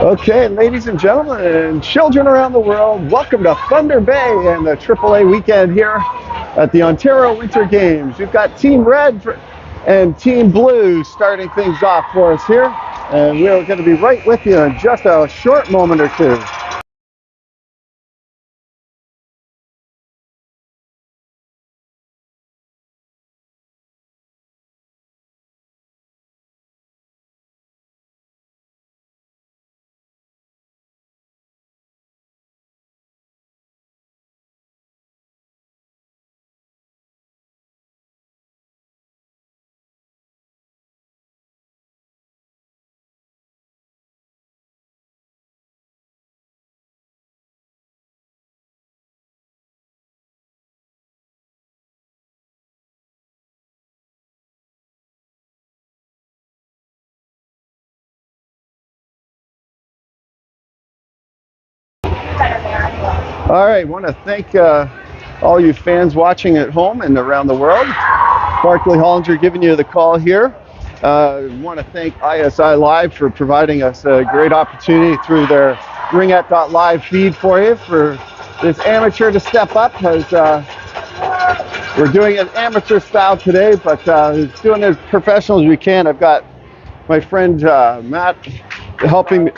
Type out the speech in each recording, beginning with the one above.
Okay, ladies and gentlemen, and children around the world, welcome to Thunder Bay and the AAA weekend here at the Ontario Winter Games. We've got Team Red and Team Blue starting things off for us here, and we're going to be right with you in just a short moment or two. All right, I want to thank all you fans watching at home and around the world. Barkley Hollinger giving you the call here. I want to thank ISI Live for providing us a great opportunity through their Ringette.live feed for you for this amateur to step up. As we're doing it amateur style today, but doing it as professional as we can. I've got my friend Matt helping me.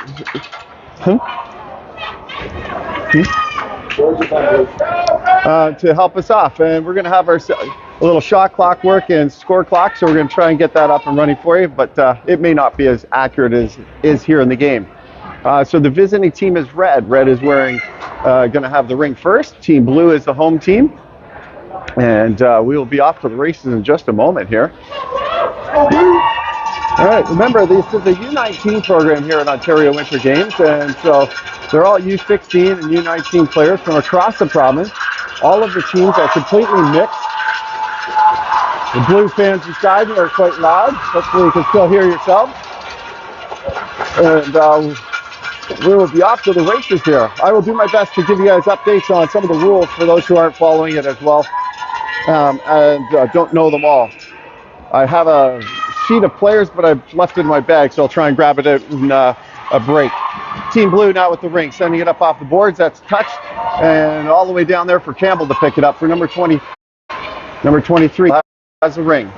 To help us off, and we're going to have our a little shot clock work and score clock, so we're going to try and get that up and running for you, but it may not be as accurate as is here in the game. So the visiting team is Red. Red is wearing, going to have the ring first. Team Blue is the home team, and we will be off to the races in just a moment here. All right, remember, this is a U19 program here at Ontario Winter Games, and so they're all U16 and U19 players from across the province. All of the teams are completely mixed. The Blue fans beside me are quite loud. Hopefully you can still hear yourselves. And we will be off to the races here. I will do my best to give you guys updates on some of the rules for those who aren't following it as well and don't know them all. I have a sheet of players, but I've left it in my bag, so I'll try and grab it out in a break. Team Blue now with the ring, sending it up off the boards. That's touched, and all the way down there for Campbell to pick it up for number 20. Number 23 has the ring.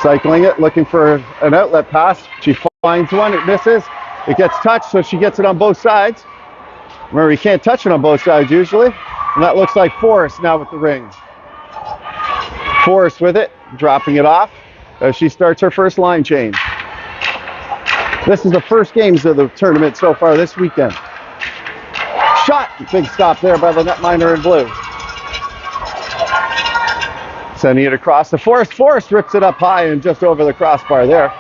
Cycling it, looking for an outlet pass. She finds one, it misses. It gets touched, so she gets it on both sides. Remember, you can't touch it on both sides usually. And that looks like Forrest now with the ring. Forrest with it, dropping it off as she starts her first line change. This is the first games of the tournament so far this weekend. Shot! Big stop there by the netminder in Blue. Sending it across to Forrest. Forrest rips it up high and just over the crossbar there.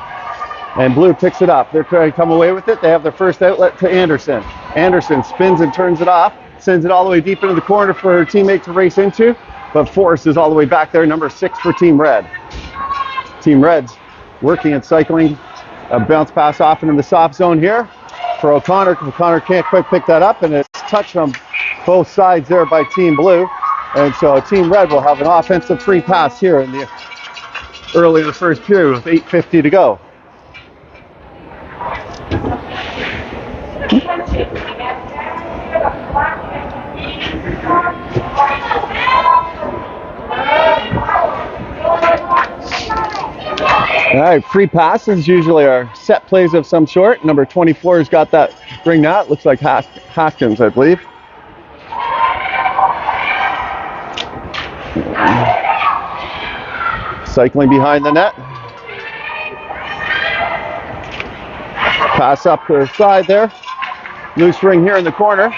And Blue picks it up. They're trying to come away with it. They have their first outlet to Anderson. Anderson spins and turns it off. Sends it all the way deep into the corner for her teammate to race into. But Forrest is all the way back there, number 6 for Team Red. Team Red's working and cycling. A bounce pass off into the soft zone here for O'Connor. O'Connor can't quite pick that up, and it's touched on both sides there by Team Blue. And so Team Red will have an offensive free pass here in the early in the first period with 8:50 to go. All right, free passes usually are set plays of some sort. Number 24 has got that ring now. It looks like Haskins, I believe. Cycling behind the net. Pass up to the side there. Loose ring here in the corner.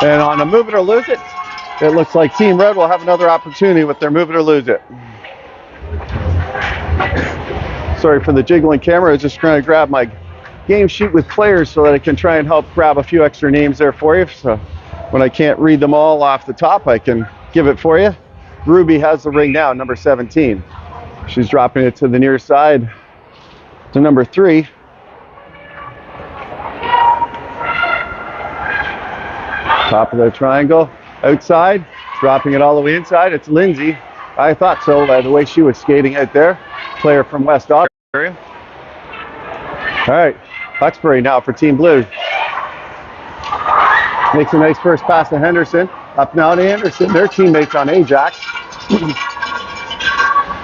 And on a move it or lose it, it looks like Team Red will have another opportunity with their move it or lose it. Sorry for the jiggling camera. I was just trying to grab my game sheet with players so that I can try and help grab a few extra names there for you. So when I can't read them all off the top, I can give it for you. Ruby has the ring now, number 17. She's dropping it to the near side to number 3. Top of the triangle, outside, dropping it all the way inside. It's Lindsay. I thought so by the way she was skating out there. Player from West Ontario. All right, Hawkesbury now for Team Blue. Makes a nice first pass to Henderson. Up now to Anderson, their teammates on Ajax.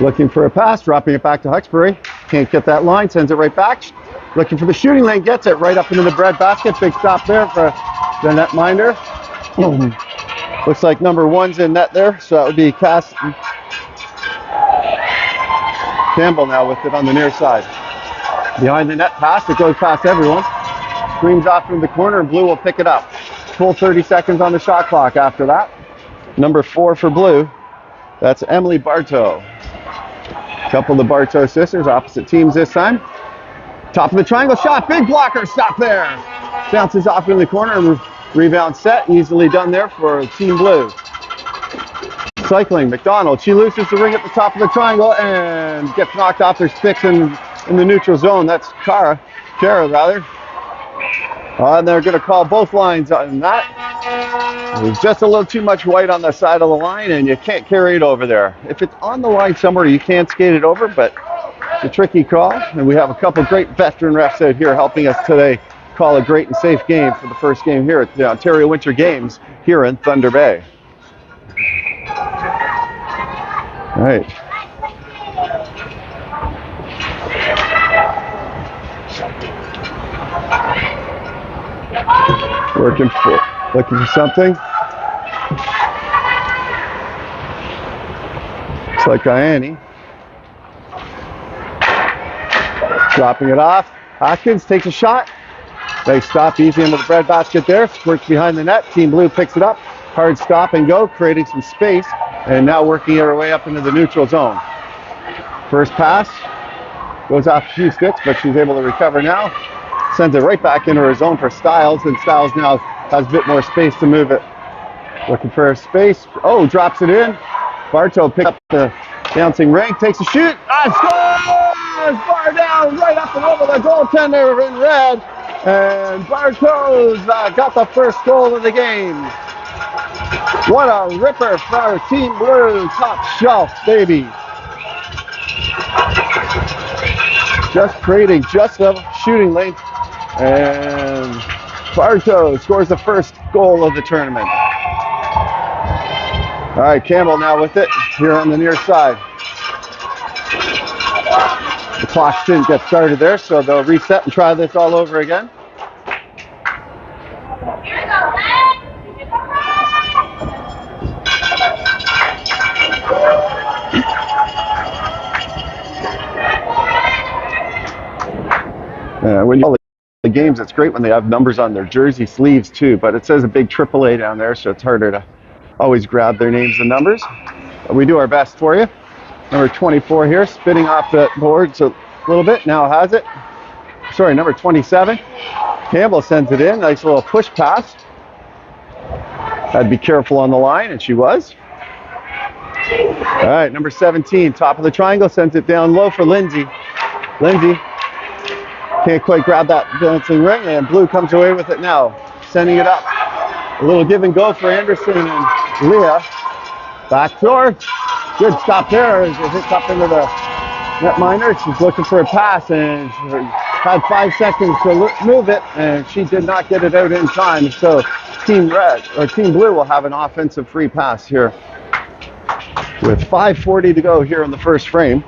Looking for a pass, dropping it back to Hawkesbury. Can't get that line, sends it right back. Looking for the shooting lane, gets it right up into the bread basket. Big stop there for the netminder. Looks like number 1's in net there, so that would be Campbell now with it on the near side. Behind the net pass, it goes past everyone. Screams off from the corner, and Blue will pick it up. Full 30 seconds on the shot clock after that. Number 4 for Blue, that's Emily Bartow. Couple of the Bartow sisters, opposite teams this time. Top of the triangle shot, big blocker stop there. Bounces off in the corner, rebound set, easily done there for Team Blue. Cycling, McDonald, she loses the ring at the top of the triangle and gets knocked off her sticks in the neutral zone. That's Kara rather. And they're going to call both lines on that. There's just a little too much white on the side of the line, and you can't carry it over there. If it's on the line somewhere, you can skate it over, but it's a tricky call. And we have a couple great veteran refs out here helping us today call a great and safe game for the first game here at the Ontario Winter Games here in Thunder Bay. All right. Looking for something. Looks like Ianni. Dropping it off. Hoskins takes a shot. Nice stop, easy into the bread basket there. Squirts behind the net. Team Blue picks it up. Hard stop and go, creating some space. And now working her way up into the neutral zone. First pass. Goes off a few sticks, but she's able to recover now. Sends it right back into her zone for Stiles, and Stiles now has a bit more space to move it. Looking for space. Oh, drops it in. Bartow picks up the bouncing ring, takes a shoot. Scores! Bar down, right up and over the goaltender in red. And Bartow's got the first goal of the game. What a ripper for Team Blue. Top shelf, baby. Just creating just a shooting lane. And Bartow scores the first goal of the tournament. All right, Campbell now with it here on the near side. The clock didn't get started there, so they'll reset and try this all over again. When you the games, it's great when they have numbers on their jersey sleeves too, but it says a big AAA down there, so it's harder to always grab their names and numbers. But we do our best for you. Number 24 here, spinning off the boards a little bit, now has it. Sorry, number 27. Campbell sends it in, nice little push pass. Had to be careful on the line, and she was. All right, number 17, top of the triangle, sends it down low for Lindsay. Lindsay can't quite grab that bouncing ring, and Blue comes away with it now, sending it up. A little give and go for Anderson and Leah. Backdoor. Good stop there as it hits up into the netminder. She's looking for a pass, and she had 5 seconds to move it, and she did not get it out in time. So Team Blue will have an offensive free pass here with 5:40 to go here in the first frame.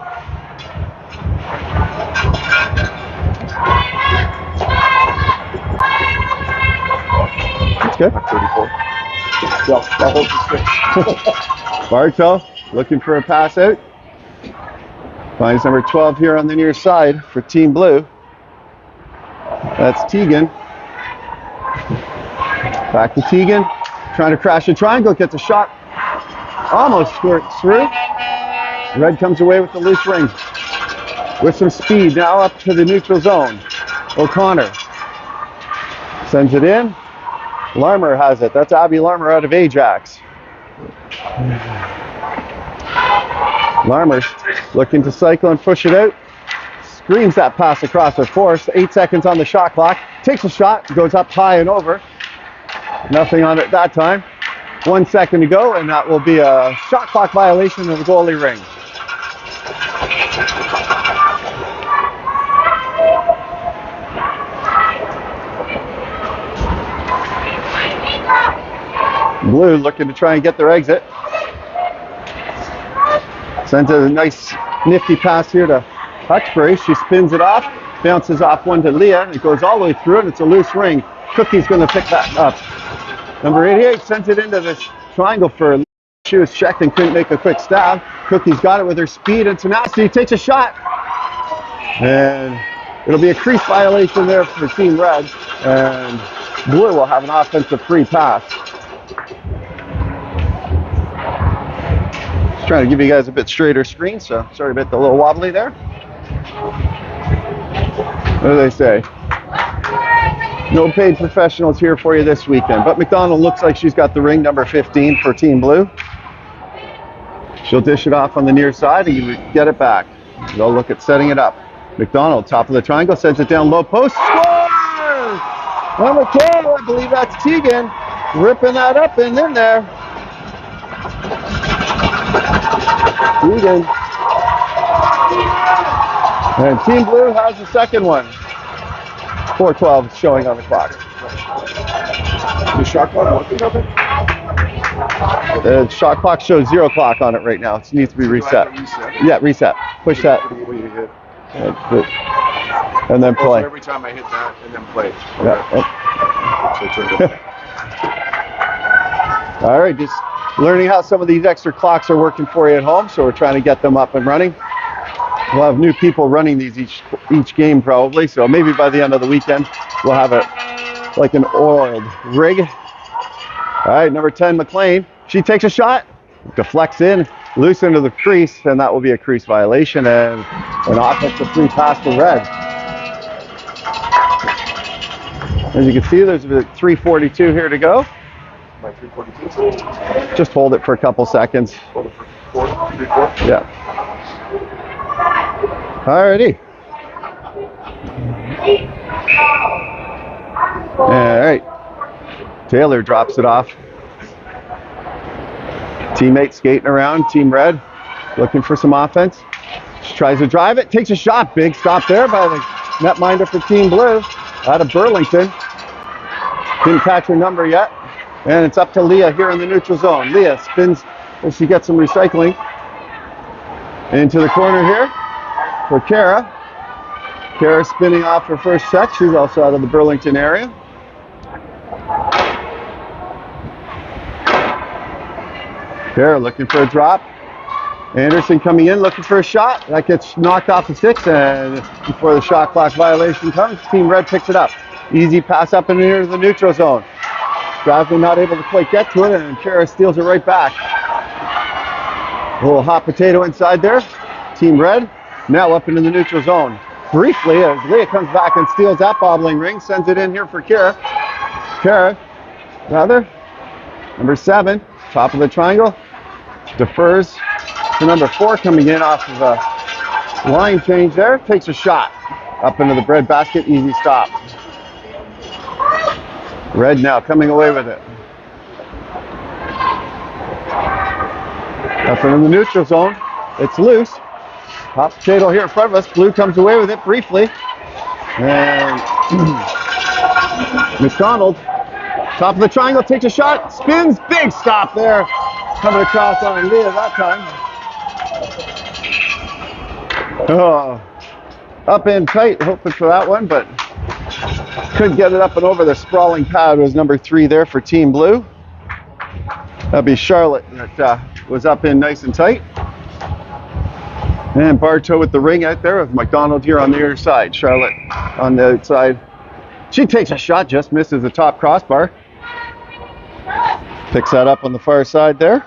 Good. 34. Bartow looking for a pass out. Finds number 12 here on the near side for Team Blue. That's Tegan. Back to Tegan. Trying to crash a triangle. Gets a shot. Almost squirts through. Red comes away with the loose ring. With some speed now up to the neutral zone. O'Connor sends it in. Larmer has it. That's Abby Larmer out of Ajax. Larmer looking to cycle and push it out. Screams that pass across her force. 8 seconds on the shot clock. Takes a shot. Goes up high and over. Nothing on it that time. 1 second to go, and that will be a shot clock violation of the goalie ring. Blue looking to try and get their exit. Sends a nice nifty pass here to Hutchbury. She spins it off, bounces off one to Leah. It goes all the way through, and it's a loose ring. Cookie's going to pick that up. Number 88 sends it into this triangle for. She was checked and couldn't make a quick stab. Cookie's got it with her speed and tenacity. Takes a shot, and it'll be a crease violation there for Team Red, and Blue will have an offensive free pass. Trying to give you guys a bit straighter screen, so sorry about the little wobbly there. What do they say? No paid professionals here for you this weekend, but McDonald looks like she's got the ring, number 15 for Team Blue. She'll dish it off on the near side and you get it back. They'll look at setting it up. McDonald, top of the triangle, sends it down low post. Scores! Number 12, I believe that's Tegan, ripping that up and in there. Tegan. And Team Blue has the second one. 4:12 showing on the clock. The shot clock working up? The shot clock shows 0 o'clock on it right now. It needs to be reset. Yeah, reset. Push that. And then play. So every time I hit that and then play. Okay. All right, just learning how some of these extra clocks are working for you at home, so we're trying to get them up and running. We'll have new people running these each game probably, so maybe by the end of the weekend we'll have it like an oiled rig. All right, number 10, McLean. She takes a shot, deflects in, loose into the crease, and that will be a crease violation and an offensive free pass to Red. As you can see, there's about 3:42 here to go. By 3:42. Just hold it for a couple seconds. Hold it for 4. Yeah. Alrighty. Alright. Taylor drops it off. Teammate skating around, Team Red, looking for some offense. She tries to drive it, takes a shot. Big stop there by the netminder for Team Blue out of Burlington. Didn't catch her number yet. And it's up to Leah here in the neutral zone. Leah spins as she gets some recycling. Into the corner here for Kara. Kara spinning off her first set. She's also out of the Burlington area. Kara looking for a drop. Anderson coming in looking for a shot. That gets knocked off the sticks, and before the shot clock violation comes, Team Red picks it up. Easy pass up and into the neutral zone. Stradley not able to quite get to it, and Kara steals it right back. A little hot potato inside there. Team Red now up into the neutral zone. Briefly, as Leah comes back and steals that bobbling ring, sends it in here for Kara. Kara, number 7, top of the triangle, defers to number 4 coming in off of a line change there. Takes a shot up into the bread basket, easy stop. Red now coming away with it. Up into the neutral zone. It's loose. Hot potato here in front of us. Blue comes away with it briefly. And McDonald, top of the triangle, takes a shot, spins, big stop there. Coming across on Leah that time. Oh, up in tight, hoping for that one, but couldn't get it up and over the sprawling pad. Was number 3 there for Team Blue. That'd be Charlotte that was up in nice and tight. And Bartow with the ring out there with McDonald here on the other side. Charlotte on the outside. She takes a shot, just misses the top crossbar. Picks that up on the far side there.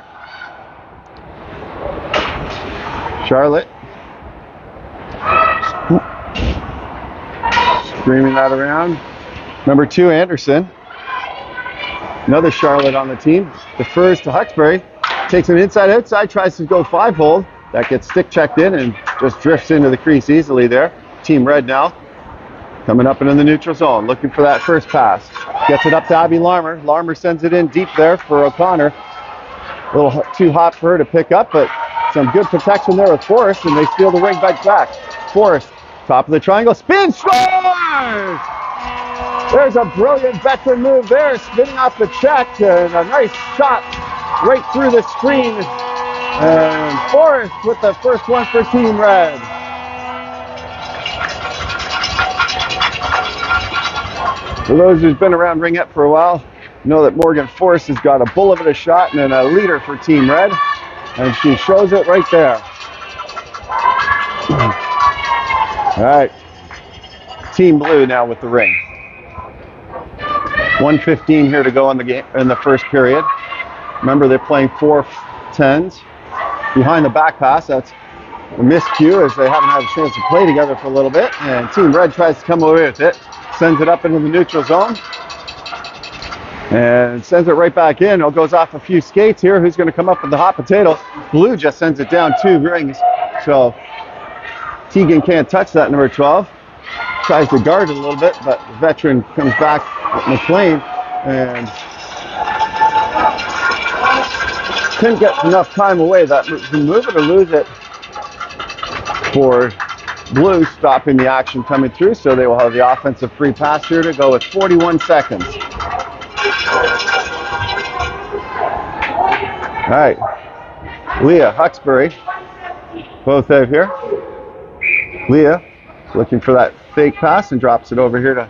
Charlotte. Screaming that around. Number 2, Anderson. Another Charlotte on the team. Defers to Hutchbury. Takes an inside-outside, tries to go 5-hold. That gets stick checked in and just drifts into the crease easily there. Team Red now coming up into the neutral zone, looking for that first pass. Gets it up to Abby Larmer. Larmer sends it in deep there for O'Connor. A little too hot for her to pick up, but some good protection there with Forrest, and they steal the ring back. Forrest, top of the triangle, spin, scores! There's a brilliant veteran move there, spinning off the check, and a nice shot right through the screen. And Forrest with the first one for Team Red. For those who've been around Ringette for a while, know that Morgan Forrest has got a bull of a shot and then a leader for Team Red. And she shows it right there. All right. Team Blue now with the ring. 1:15 here to go in the game in the first period. Remember, they're playing 4-10s. Behind the back pass, that's a miscue as they haven't had a chance to play together for a little bit. And Team Red tries to come away with it. Sends it up into the neutral zone. And sends it right back in. It goes off a few skates here. Who's going to come up with the hot potato? Blue just sends it down 2 rings. So Tegan can't touch that, number 12. Tries to guard it a little bit, but the veteran comes back with McLean and couldn't get enough time away. That can move it or lose it for Blue, stopping the action coming through, so they will have the offensive free pass here to go with 41 seconds. All right, Leah, Huxbury, both out here. Leah looking for that fake pass and drops it over here to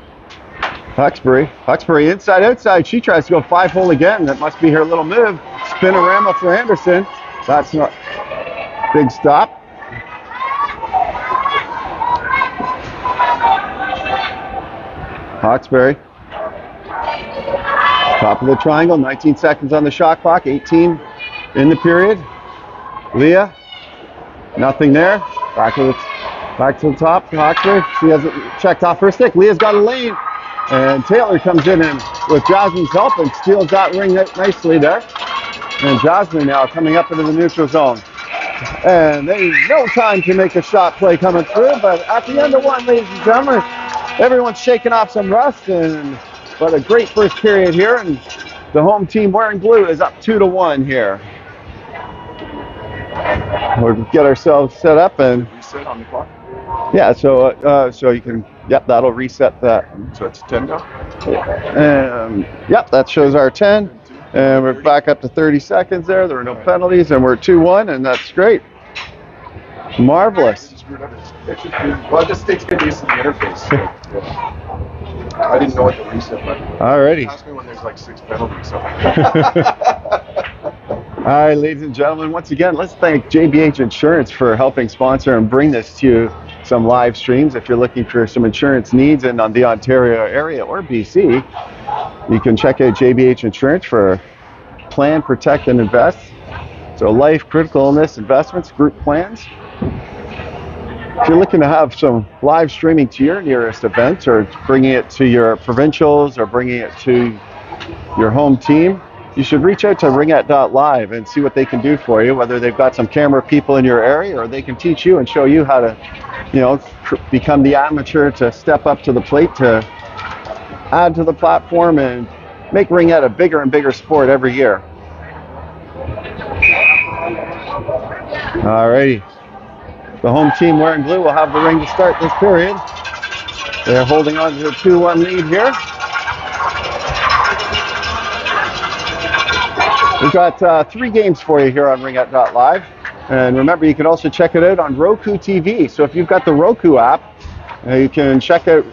Huxbury. Huxbury inside, outside. She tries to go 5-hole again. That must be her little move. Spinorama for Anderson. That's not big stop. Hawkesbury. Top of the triangle, 19 seconds on the shot clock, 18 in the period. Leah, nothing there. Back to the top, Hawkesbury. She hasn't checked off her stick. Leah's got a lane, and Taylor comes in and with Jasmine's help and steals that ring nicely there. And Jasmine now coming up into the neutral zone. And there's no time to make a shot play coming through, but at the end of one, ladies and gentlemen, everyone's shaking off some rust, but a great first period here, and the home team wearing blue is up 2-1 here. We'll get ourselves set up and Reset on the clock. yeah, so you can, yep, that'll reset that. So it's 10 now? Yep, that shows our 10. And we're back up to 30 seconds there. There were no penalties, and we're 2-1, and that's great. Marvelous. Well, just takes good use of the interface. So, yeah. I didn't know what the reset button was. Alrighty. Ask me when there's like 6 penalties. So. All right, ladies and gentlemen, once again, let's thank JBH Insurance for helping sponsor and bring this to you, some live streams. If you're looking for some insurance needs in the Ontario area or BC, you can check out JBH Insurance for Plan, Protect, and Invest. So life, critical illness, investments, group plans. If you're looking to have some live streaming to your nearest event, or bringing it to your provincials, or bringing it to your home team, you should reach out to Ringette.live and see what they can do for you, whether they've got some camera people in your area, or they can teach you and show you how to, become the amateur, to step up to the plate, to add to the platform and make Ringette a bigger and bigger sport every year. Alrighty. The home team wearing blue will have the ring to start this period. They're holding on to a 2-1 lead here. We've got 3 games for you here on Ringette.live. And remember, you can also check it out on Roku TV. So if you've got the Roku app, you can check it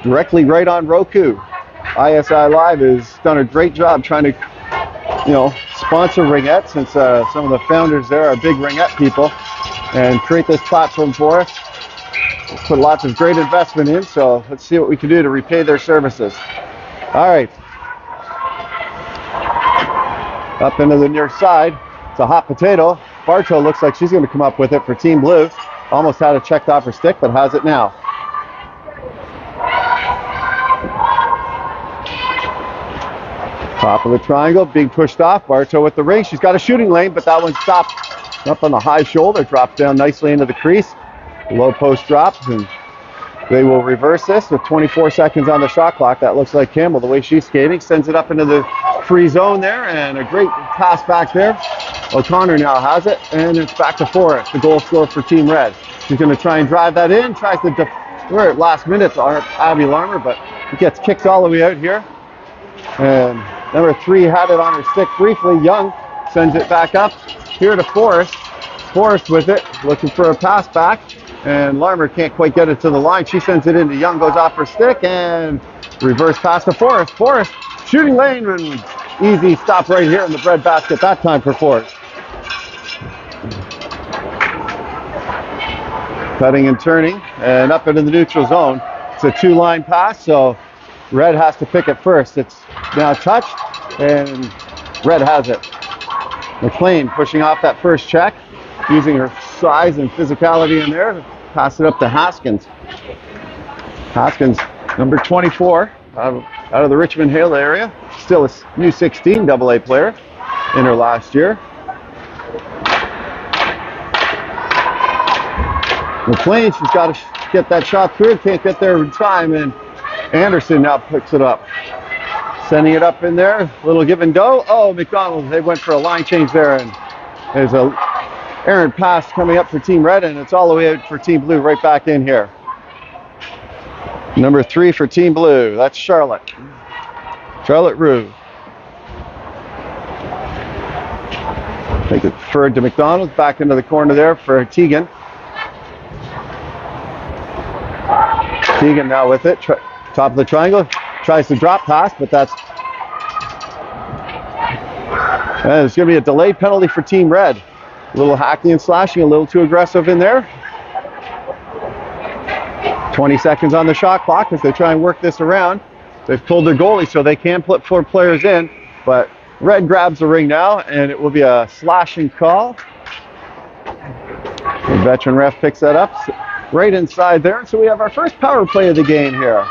directly right on Roku. ISI Live has done a great job trying to, sponsor Ringette, since some of the founders there are big Ringette people, and create this platform for us. Put lots of great investment in, so let's see what we can do to repay their services. All right. Up into the near side, it's a hot potato. Bartow looks like she's going to come up with it for Team Blue. Almost had it checked off her stick, but has it now. Top of the triangle, being pushed off. Bartow with the ring. She's got a shooting lane, but that one stopped up on the high shoulder. Drops down nicely into the crease. Low post drops, and they will reverse this with 24 seconds on the shot clock. That looks like Campbell, the way she's skating. Sends it up into the free zone there, and a great pass back there. O'Connor now has it, and it's back to Forrest, the goal scorer for Team Red. She's going to try and drive that in. Tries to defer at last minute to Abby Larmer, but It gets kicked all the way out here. And number 3 had it on her stick briefly. Young sends it back up here to Forrest. Forrest with it, looking for a pass back. And Larmer can't quite get it to the line. She sends it into Young, goes off her stick, and reverse pass to Forrest. Forrest, shooting lane, and easy stop right here in the breadbasket that time for Forrest. Cutting and turning, and up into the neutral zone. It's a 2-line pass, so Red has to pick it first. It's now touched, and Red has it. McLean pushing off that first check, using her size and physicality in there to pass it up to Haskins. Haskins, number 24, out of the Richmond Hill area. Still a U16 AA player in her last year. McLean, she's got to get that shot through. Can't get there in time, and Anderson now picks it up. Sending it up in there. Little give and go. Oh, McDonald, they went for a line change there, and there's a errant pass coming up for Team Red, and it's all the way out for Team Blue right back in here. Number 3 for Team Blue. That's Charlotte. Charlotte Rue. Take it forward to McDonald. Back into the corner there for Teagan. Teagan now with it. Top of the triangle. Tries to drop pass, but that's... And there's going to be a delay penalty for Team Red. A little hacking and slashing, a little too aggressive in there. 20 seconds on the shot clock as they try and work this around. They've pulled their goalie so they can put 4 players in, but Red grabs the ring now, and it will be a slashing call. The veteran ref picks that up right inside there, and so we have our first power play of the game here.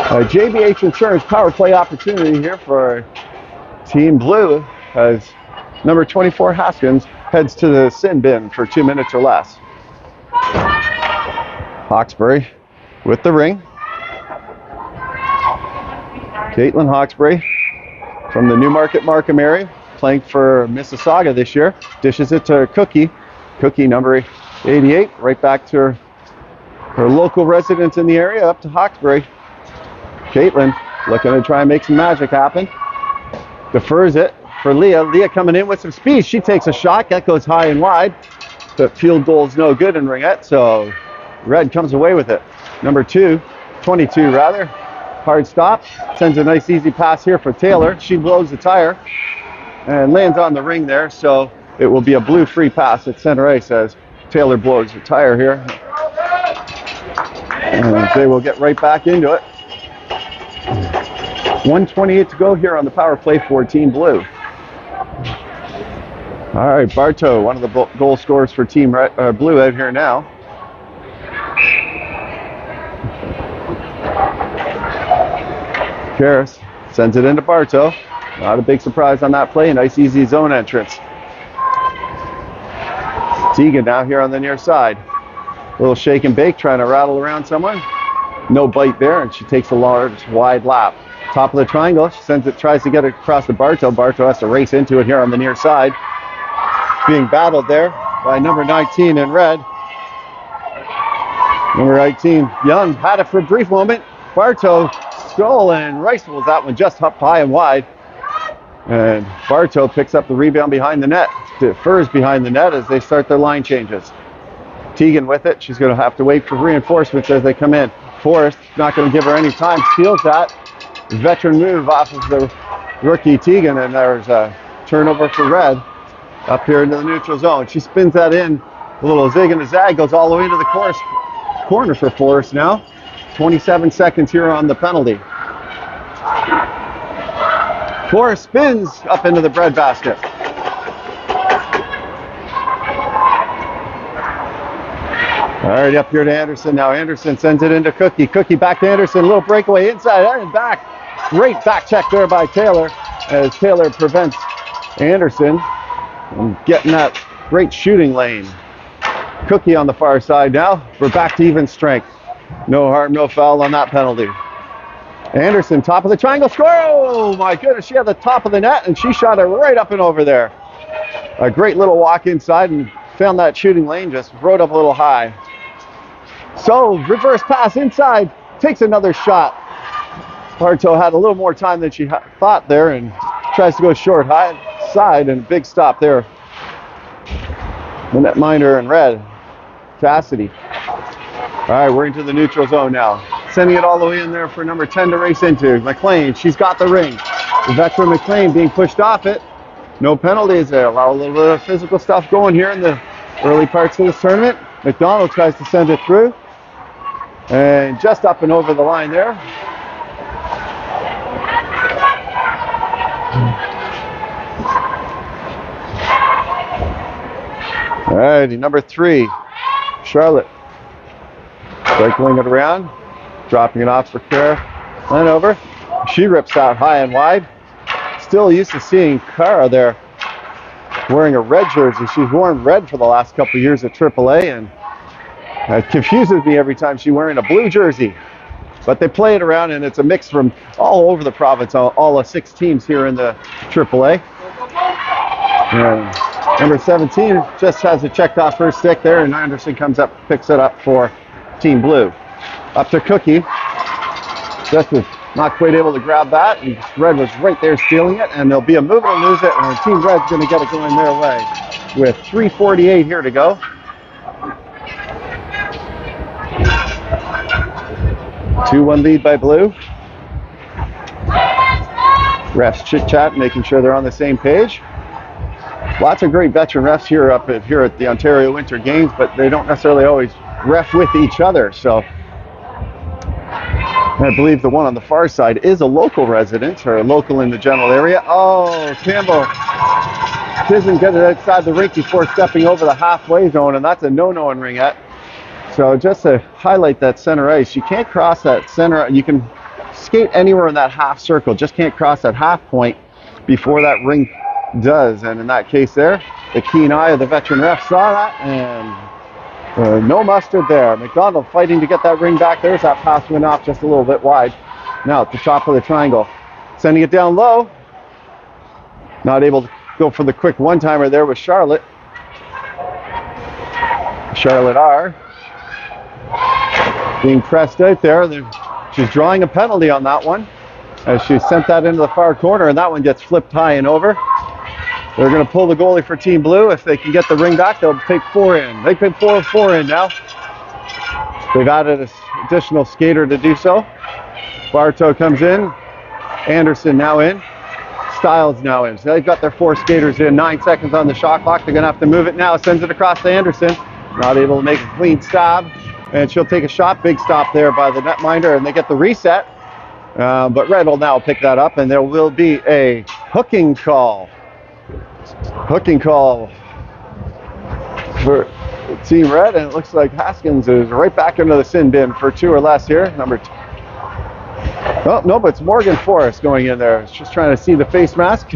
JBH Insurance power play opportunity here for Team Blue as number 24 Haskins heads to the sin bin for 2 minutes or less. Hawkesbury with the ring. Caitlin Hawkesbury from the Newmarket Markham area, playing for Mississauga this year. Dishes it to Cookie. Cookie, number 88, right back to her local residents in the area, up to Hawkesbury. Caitlin looking to try and make some magic happen. Defers it for Leah. Leah coming in with some speed. She takes a shot. That goes high and wide. The field goal's no good in Ringette, so Red comes away with it. Number 22 rather. Hard stop. Sends a nice easy pass here for Taylor. She blows the tire and lands on the ring there, so it will be a blue free pass at center ice as Taylor blows the tire here. And they will get right back into it. 1:28 to go here on the power play for Team Blue. All right, Bartow, one of the goal scorers for Team Blue out here now. Karras sends it into Bartow. Not a big surprise on that play. Nice easy zone entrance. Teagan now here on the near side. A little shake and bake, trying to rattle around someone. No bite there, and she takes a large, wide lap. Top of the triangle, she sends it, tries to get it across to Bartow. Bartow has to race into it here on the near side. Being battled there by number 19 in red. Number 19, Young, had it for a brief moment. Bartow stole and rifles that one just up high and wide. And Bartow picks up the rebound behind the net. Defers behind the net as they start their line changes. Teagan with it. She's going to have to wait for reinforcements as they come in. Forrest not going to give her any time. Steals that. Veteran move off of the rookie Teagan, and there's a turnover for Red up here into the neutral zone. She spins that in. A little zig and a zag, goes all the way into the corner for Forrest now. 27 seconds here on the penalty. Forrest spins up into the breadbasket. All right, up here to Anderson now. Anderson sends it into Cookie. Cookie back to Anderson. A little breakaway inside and back. Great back check there by Taylor as Taylor prevents Anderson from getting that great shooting lane. Cookie on the far side now. We're back to even strength. No harm, no foul on that penalty. Anderson, top of the triangle, score! Oh my goodness, she had the top of the net and she shot it right up and over there. A great little walk inside and found that shooting lane, just rode up a little high. So reverse pass inside, takes another shot. Bartow had a little more time than she thought there and tries to go short high side, and a big stop there. The netminder in red, Cassidy. All right, we're into the neutral zone now. Sending it all the way in there for number 10 to race into. McLean, she's got the ring. The veteran McLean being pushed off it. No penalties there. Allow a little bit of physical stuff going here in the early parts of this tournament. McDonald tries to send it through. And just up and over the line there. All righty, number 3, Charlotte. Cycling it around, dropping it off for Kara Lanover. She rips out high and wide. Still used to seeing Kara there wearing a red jersey. She's worn red for the last couple of years at AAA, and it confuses me every time she's wearing a blue jersey. But they play it around, and it's a mix from all over the province, all the 6 teams here in the AAA. And number 17 just has it checked off her stick there, and Anderson comes up, picks it up for Team Blue. Up to Cookie. Just was not quite able to grab that, and Red was right there stealing it, and there'll be a move and lose it, and Team Red's going to get it going their way with 3:48 here to go. – 2-1 lead by Blue. Refs chit-chat, making sure they're on the same page. Lots of great veteran refs here at the Ontario Winter Games, but they don't necessarily always ref with each other. So I believe the one on the far side is a local resident, or a local in the general area. Oh, Campbell doesn't get it outside the rink before stepping over the halfway zone, and that's a no-no in Ringette. So just to highlight that center ice, you can't cross that center. You can skate anywhere in that half circle, just can't cross that half point before that ring does. And in that case there, the keen eye of the veteran ref saw that, and no mustard there. McDonald fighting to get that ring back. There's that pass went off just a little bit wide. Now at the top of the triangle, sending it down low. Not able to go for the quick one-timer there with Charlotte. Charlotte R. being pressed out there. She's drawing a penalty on that one, as she sent that into the far corner, and that one gets flipped high and over. They're going to pull the goalie for Team Blue. If they can get the ring back, they'll take 4 in. They take 4 in now. They've added an additional skater to do so. Bartow comes in. Anderson now in. Stiles now in. So they've got their 4 skaters in. 9 seconds on the shot clock. They're going to have to move it now. Sends it across to Anderson. Not able to make a clean stab. And she'll take a shot. Big stop there by the netminder, and they get the reset. But Red will now pick that up, and there will be a hooking call. Hooking call for Team Red, and it looks like Haskins is right back into the sin bin for 2 or less here. Oh, no, but it's Morgan Forrest going in there. It's just trying to see the face mask.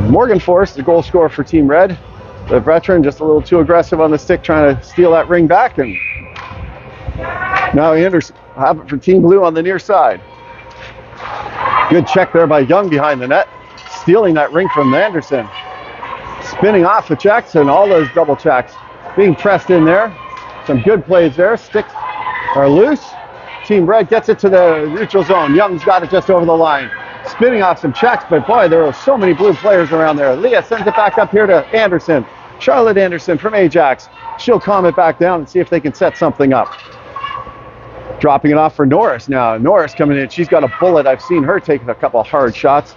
Morgan Forrest, the goal scorer for Team Red. The veteran just a little too aggressive on the stick, trying to steal that ring back, and now Anderson have it for Team Blue on the near side. Good check there by Young behind the net, stealing that ring from Anderson. Spinning off the checks, and all those double checks being pressed in there. Some good plays there. Sticks are loose. Team Red gets it to the neutral zone. Young's got it just over the line. Spinning off some checks, but boy, there are so many Blue players around there. Leah sends it back up here to Anderson. Charlotte Anderson from Ajax. She'll calm it back down and see if they can set something up. Dropping it off for Norris now. Norris coming in. She's got a bullet. I've seen her taking a couple hard shots.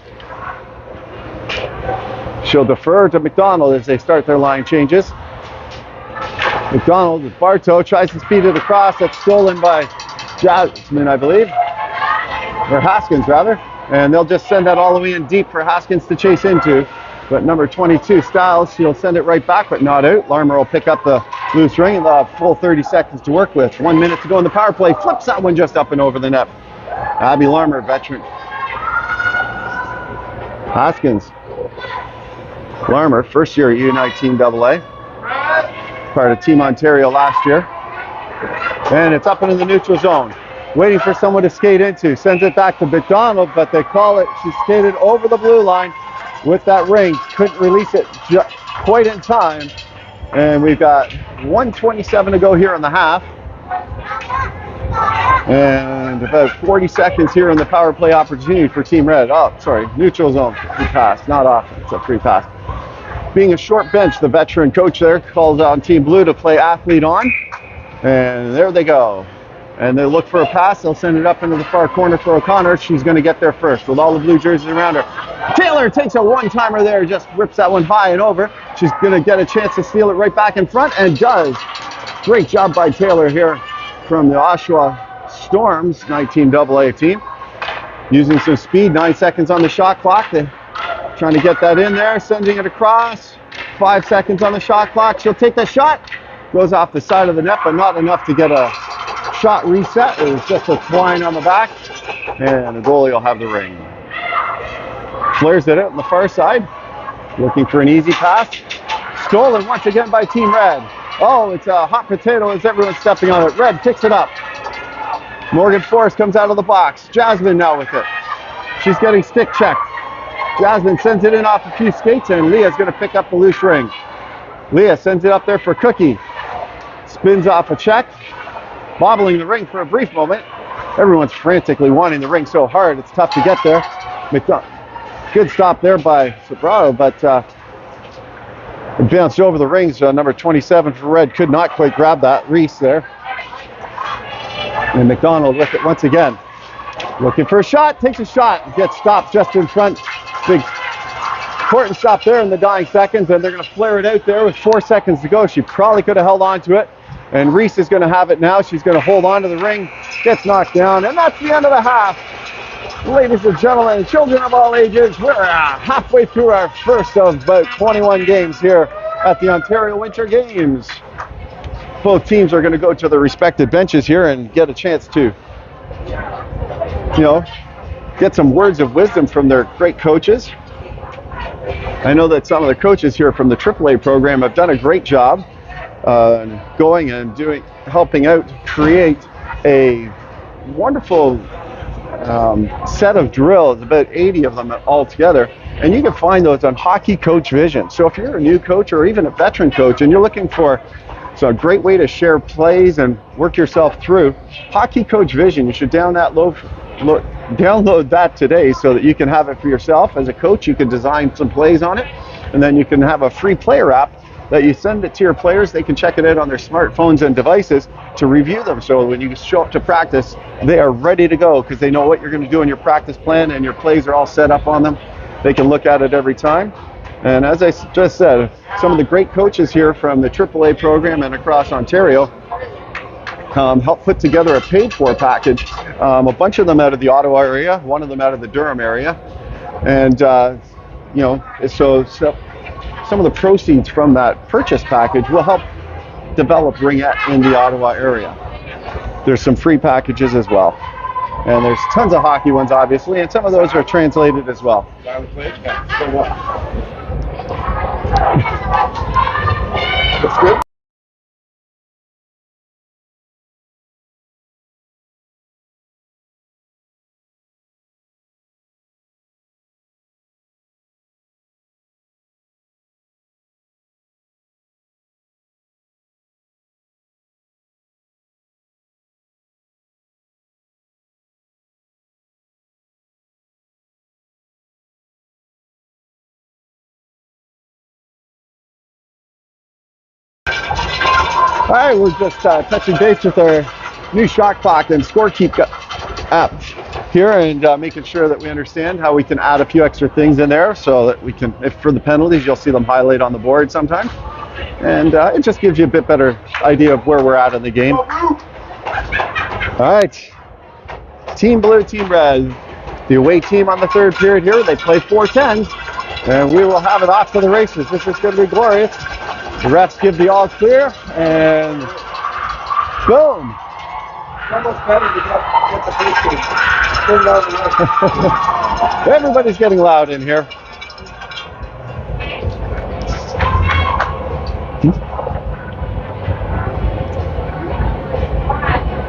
She'll defer to McDonald as they start their line changes. McDonald with Bartow tries to speed it across. That's stolen by Jasmine, I believe. Or Haskins, rather. And they'll just send that all the way in deep for Haskins to chase into. But number 22, Stiles, she'll send it right back, but not out. Larmer will pick up the loose ring, and they'll have full 30 seconds to work with. 1 minute to go in the power play. Flips that one just up and over the net. Abby Larmer, veteran. Haskins. Larmer, first year at Unite Team AA. Part of Team Ontario last year. And it's up into the neutral zone. Waiting for someone to skate into. Sends it back to McDonald, but they call it. She skated over the blue line with that ring. Couldn't release it quite in time. And we've got 1:27 to go here in the half. And about 40 seconds here in the power play opportunity for Team Red. Oh, sorry, neutral zone, free pass, not offense, a free pass. Being a short bench, the veteran coach there calls on Team Blue to play athlete on. And there they go. And they look for a pass. They'll send it up into the far corner for O'Connor. She's going to get there first with all the blue jerseys around her. Taylor takes a one-timer there, just whips that one high and over. She's going to get a chance to steal it right back in front, and does. Great job by Taylor here from the Oshawa Storms 19 AA team. Using some speed, 9 seconds on the shot clock. They're trying to get that in there, sending it across. 5 seconds on the shot clock. She'll take the shot. Goes off the side of the net, but not enough to get a shot reset. It was just a twine on the back, and the goalie will have the ring. Flares it out on the far side, looking for an easy pass. Stolen once again by Team Red. Oh, it's a hot potato as everyone's stepping on it. Red picks it up. Morgan Forrest comes out of the box. Jasmine now with it. She's getting stick checked. Jasmine sends it in off a few skates, and Leah's going to pick up the loose ring. Leah sends it up there for Cookie. Spins off a check. Bobbling the ring for a brief moment. Everyone's frantically wanting the ring so hard, it's tough to get there. Good stop there by Sobrado, but it bounced over the rings. Number 27 for Red could not quite grab that. Reese there. And McDonald with it once again. Looking for a shot, takes a shot, gets stopped just in front. Big important stop there in the dying seconds, and they're going to flare it out there with 4 seconds to go. She probably could have held on to it. And Reese is going to have it now. She's going to hold on to the ring, gets knocked down, and that's the end of the half. Ladies and gentlemen, children of all ages, we're halfway through our first of about 21 games here at the Ontario Winter Games. Both teams are going to go to their respective benches here and get a chance to, get some words of wisdom from their great coaches. I know that some of the coaches here from the AAA program have done a great job going and helping out create a wonderful set of drills, about 80 of them altogether, and you can find those on Hockey Coach Vision. So if you're a new coach or even a veteran coach and you're looking for a great way to share plays and work yourself through, Hockey Coach Vision, you should download that today so that you can have it for yourself. As a coach, you can design some plays on it, and then you can have a free player app that you send it to your players. They can check it out on their smartphones and devices to review them. So when you show up to practice, they are ready to go because they know what you're going to do in your practice plan, and your plays are all set up on them. They can look at it every time. And as I just said, some of the great coaches here from the AAA program and across Ontario helped put together a paid-for package. A bunch of them out of the Ottawa area, one of them out of the Durham area. And, so some of the proceeds from that purchase package will help develop Ringette in the Ottawa area. There's some free packages as well. And there's tons of hockey ones, obviously, and some of those are translated as well. That's good. All right, we're just touching base with our new shot clock and scorekeep app here, and making sure that we understand how we can add a few extra things in there so that we can, if for the penalties, you'll see them highlight on the board sometimes. And it just gives you a bit better idea of where we're at in the game. All right, Team Blue, Team Red. The away team on the third period here. They play 4-10, and we will have it off to the races. This is going to be glorious. The refs give the all clear, and boom. It's almost better to get the first game. Everybody's getting loud in here.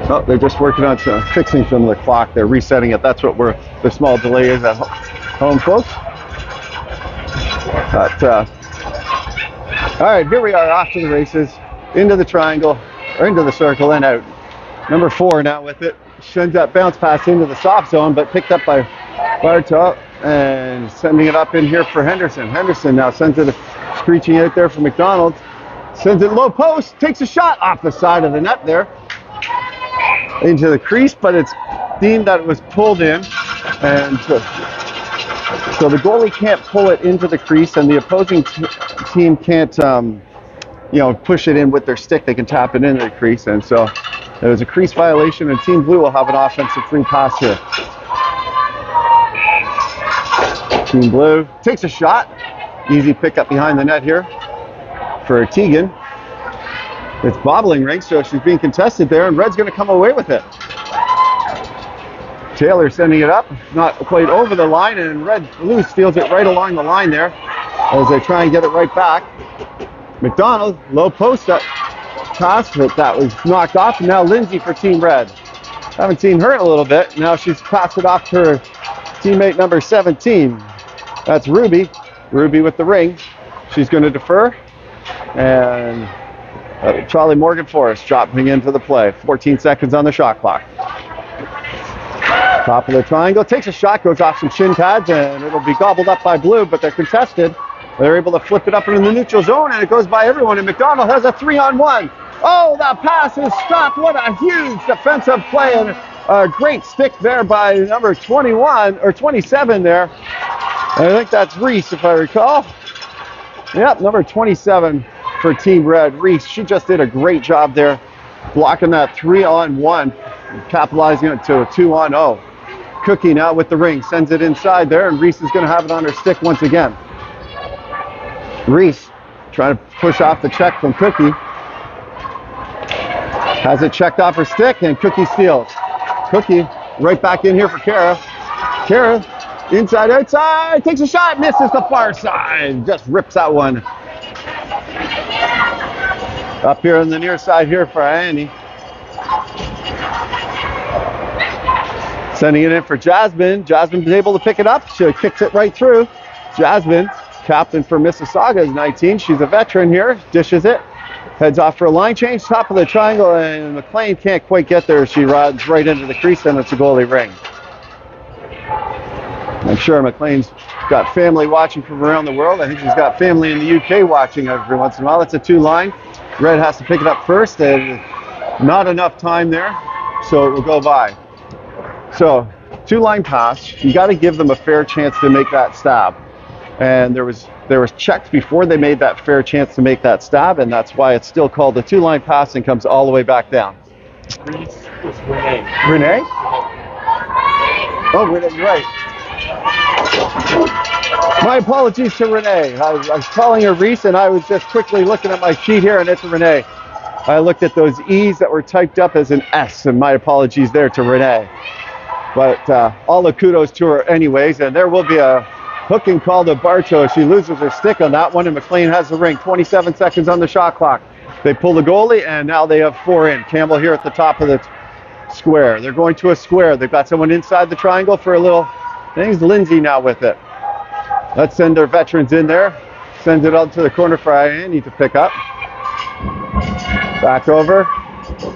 Oh, they're just working on fixing some of the clock. They're resetting it. That's what the small delay is at home, folks. But all right, here we are off to the races. into the triangle, or into the circle and out. Number 4 now with it. Sends that bounce pass into the soft zone, but picked up by Bartow and sending it up in here for Henderson. Henderson now sends it screeching out there for McDonald. Sends it low post, takes a shot off the side of the net there into the crease, but it's deemed that it was pulled in, and so the goalie can't pull it into the crease, and the opposing team can't push it in with their stick. They can tap it into the crease, and so there's a crease violation, and Team Blue will have an offensive free pass here. Team Blue takes a shot. Easy pickup behind the net here for Tegan. It's bobbling rink, so she's being contested there, and Red's going to come away with it. Taylor sending it up, not quite over the line, and Blue steals it right along the line there as they try and get it right back. McDonald, low post up pass, but that was knocked off, and now Lindsay for Team Red. Haven't seen her in a little bit. Now she's passed it off to her teammate number 17. That's Ruby. Ruby with the ring. She's going to defer, and Charlie Morgan Forrest dropping into the play. 14 seconds on the shot clock. Top of the triangle, takes a shot, goes off some shin pads, and it'll be gobbled up by Blue, but they're contested. They're able to flip it up into the neutral zone, and it goes by everyone, and McDonald has a 3-on-1. Oh, that pass is stopped. What a huge defensive play, and a great stick there by number 21, or 27 there. I think that's Reese, if I recall. Yep, number 27 for Team Red, Reese. She just did a great job there, blocking that 3-on-1, capitalizing it to a 2-on-0. Cookie now with the ring, sends it inside there, and Reese is going to have it on her stick once again. Reese trying to push off the check from Cookie. Has it checked off her stick, and Cookie steals. Cookie right back in here for Kara. Kara, inside, outside, takes a shot, misses the far side. Just rips that one. Up here on the near side here for Annie. Sending it in for Jasmine. Jasmine is able to pick it up. She kicks it right through. Jasmine, captain for Mississauga, is 19. She's a veteran here. Dishes it. Heads off for a line change. Top of the triangle, and McLean can't quite get there. She rides right into the crease, and it's a goalie ring. I'm sure McLean's got family watching from around the world. I think she's got family in the UK watching every once in a while. It's a 2-line. Red has to pick it up first, and not enough time there, so it will go by. So, 2-line pass. You got to give them a fair chance to make that stab. And there was checked before they made that fair chance to make that stab, and that's why it's still called a 2-line pass and comes all the way back down. Reese was Renee. Renee? Oh, Renee, you're right. My apologies to Renee. I was calling her Reese, and I was just quickly looking at my sheet here, and it's Renee. I looked at those E's that were typed up as an S, and my apologies there to Renee. But all the kudos to her anyways, and there will be a hooking call to Bartow. She loses her stick on that one, and McLean has the ring. 27 seconds on the shot clock. They pull the goalie, and now they have 4 in. Campbell here at the top of the square. They're going to a square. They've got someone inside the triangle for a little. I think it's Lindsay now with it. Let's send their veterans in there. Sends it out to the corner for Ianni to pick up. Back over.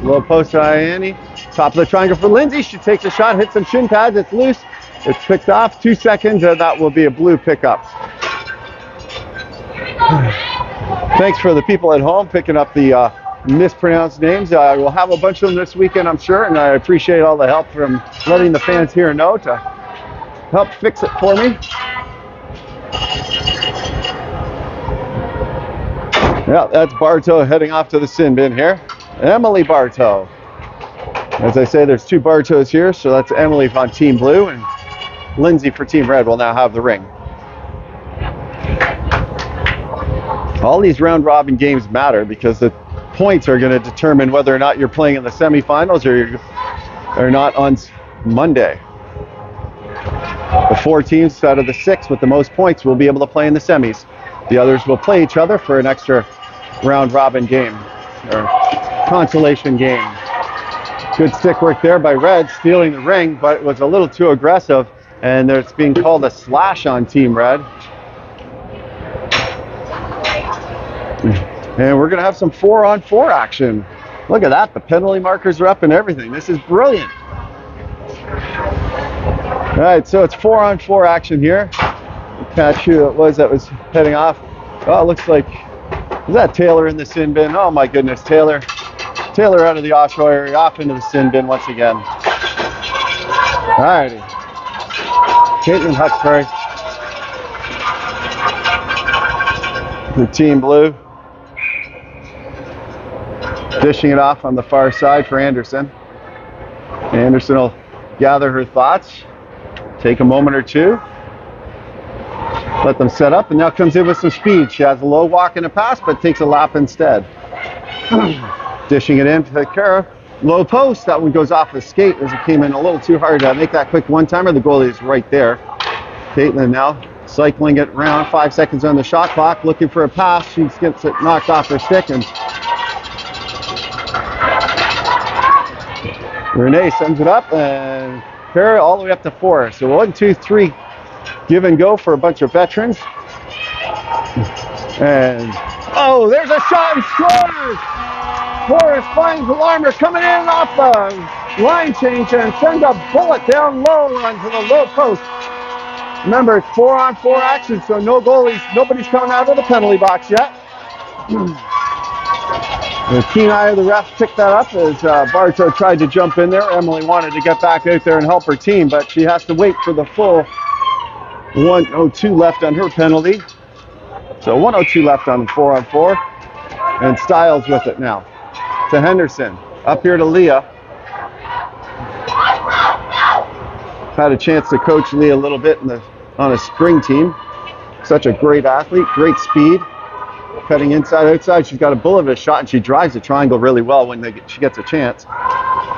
Low post to Ianni. Top of the triangle for Lindsay. She takes a shot, hits some shin pads. It's loose. It's picked off. 2 seconds, and that will be a Blue pickup. Thanks for the people at home picking up the mispronounced names. We'll have a bunch of them this weekend, I'm sure, and I appreciate all the help from letting the fans here know to help fix it for me. Yeah, that's Bartow heading off to the sin bin here. Emily Bartow. As I say, there's 2 Bartows here, so that's Emily on Team Blue, and Lindsay for Team Red will now have the ring. All these round robin games matter because the points are going to determine whether or not you're playing in the semifinals or not on Monday. The 4 teams out of the 6 with the most points will be able to play in the semis. The others will play each other for an extra round robin game or consolation game. Good stick work there by Red, stealing the ring, but it was a little too aggressive, and it's being called a slash on Team Red. And we're going to have some 4-on-4 action. Look at that. The penalty markers are up and everything. This is brilliant. All right, so it's 4-on-4 action here. Catch who it was that was heading off. Oh, it looks like, is that Taylor in the sin bin? Oh my goodness, Taylor. Taylor out of the offshore area, off into the sin bin once again. All righty. Caitlin Huxbury. The team blue. Dishing it off on the far side for Anderson. Anderson will gather her thoughts. Take a moment or two. Let them set up, and now comes in with some speed. She has a low walk and a pass, but takes a lap instead. Dishing it in to Kara. Low post. That one goes off the skate as it came in a little too hard to make that quick one-timer. The goalie is right there. Caitlin now cycling it around. 5 seconds on the shot clock. Looking for a pass. She gets it knocked off her stick, and Renee sends it up, and Kara all the way up to 4. So 1, 2, 3. Give and go for a bunch of veterans. And, oh, there's a shot and scores! Forrest finds Larmer coming in off the line change and sends a bullet down low onto the low post. Remember, it's 4-on-4 action, so no goalies, nobody's coming out of the penalty box yet. The keen eye of the ref picked that up as Bartow tried to jump in there. Emily wanted to get back out there and help her team, but she has to wait for the full 1:02 left on her penalty. So 1:02 left on the 4-on-4. And Stiles with it now. To Henderson. Up here to Leah. Had a chance to coach Leah a little bit on a spring team. Such a great athlete, great speed. Cutting inside, outside. She's got a bullet of a shot, and she drives the triangle really well when she gets a chance.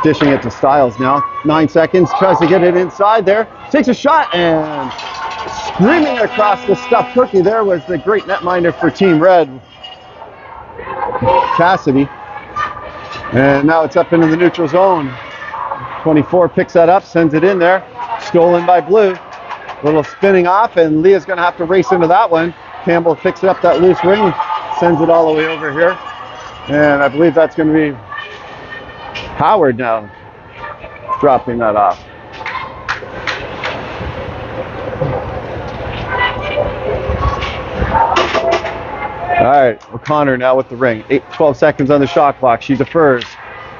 Dishing it to Stiles now. 9 seconds. Tries to get it inside there. Takes a shot, and screaming across the stuffed cookie there was the great netminder for Team Red, Cassidy. And now it's up into the neutral zone. 24 picks that up, sends it in there. Stolen by Blue. Little spinning off, and Leah's going to have to race into that one. Campbell picks up that loose ring, sends it all the way over here. And I believe that's going to be Howard now dropping that off. All right, O'Connor now with the ring. 12 seconds on the shot clock. She defers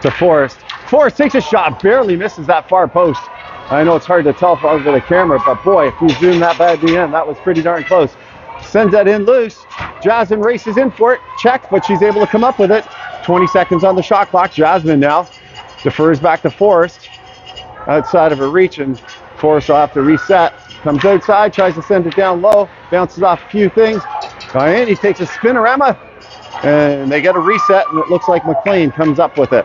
to Forrest. Forrest takes a shot, barely misses that far post. I know it's hard to tell over the camera, but boy, if you zoom that bad at the end, that was pretty darn close. Sends that in loose. Jasmine races in for it. Check, but she's able to come up with it. 20 seconds on the shot clock. Jasmine now defers back to Forrest. Outside of her reach, and Forrest will have to reset. Comes outside, tries to send it down low. Bounces off a few things. Diane takes a spinorama, and they get a reset, and it looks like McLean comes up with it.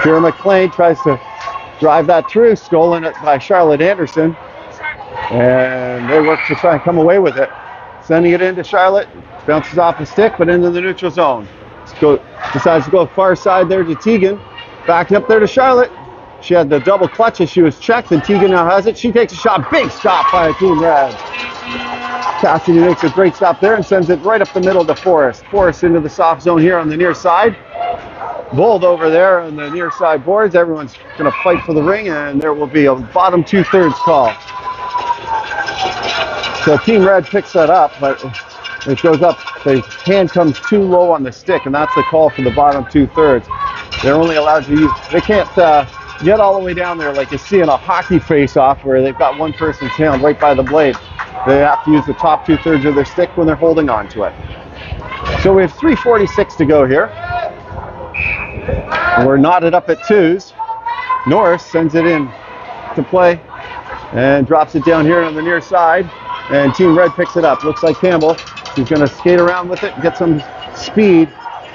Kira McLean tries to drive that through, stolen it by Charlotte Anderson, and they work to try and come away with it. Sending it into Charlotte, bounces off the stick, but into the neutral zone. Decides to go far side there to Tegan, back up there to Charlotte. She had the double clutch as she was checked, and Tegan now has it. She takes a shot, big stop by Team Red. Cassidy makes a great stop there and sends it right up the middle to Forrest. Forrest into the soft zone here on the near side. Bold over there on the near side boards. Everyone's going to fight for the ring, and there will be a bottom 2/3 call. So Team Red picks that up, but it goes up. The hand comes too low on the stick, and that's the call for the bottom 2/3. They're only allowed to use, they can't get all the way down there like you see in a hockey face-off where they've got one person's hand right by the blade. They have to use the top 2/3 of their stick when they're holding on to it. So we have 3:46 to go here. We're knotted up at 2s. Norris sends it in to play and drops it down here on the near side. And Team Red picks it up. Looks like Campbell. She's going to skate around with it and get some speed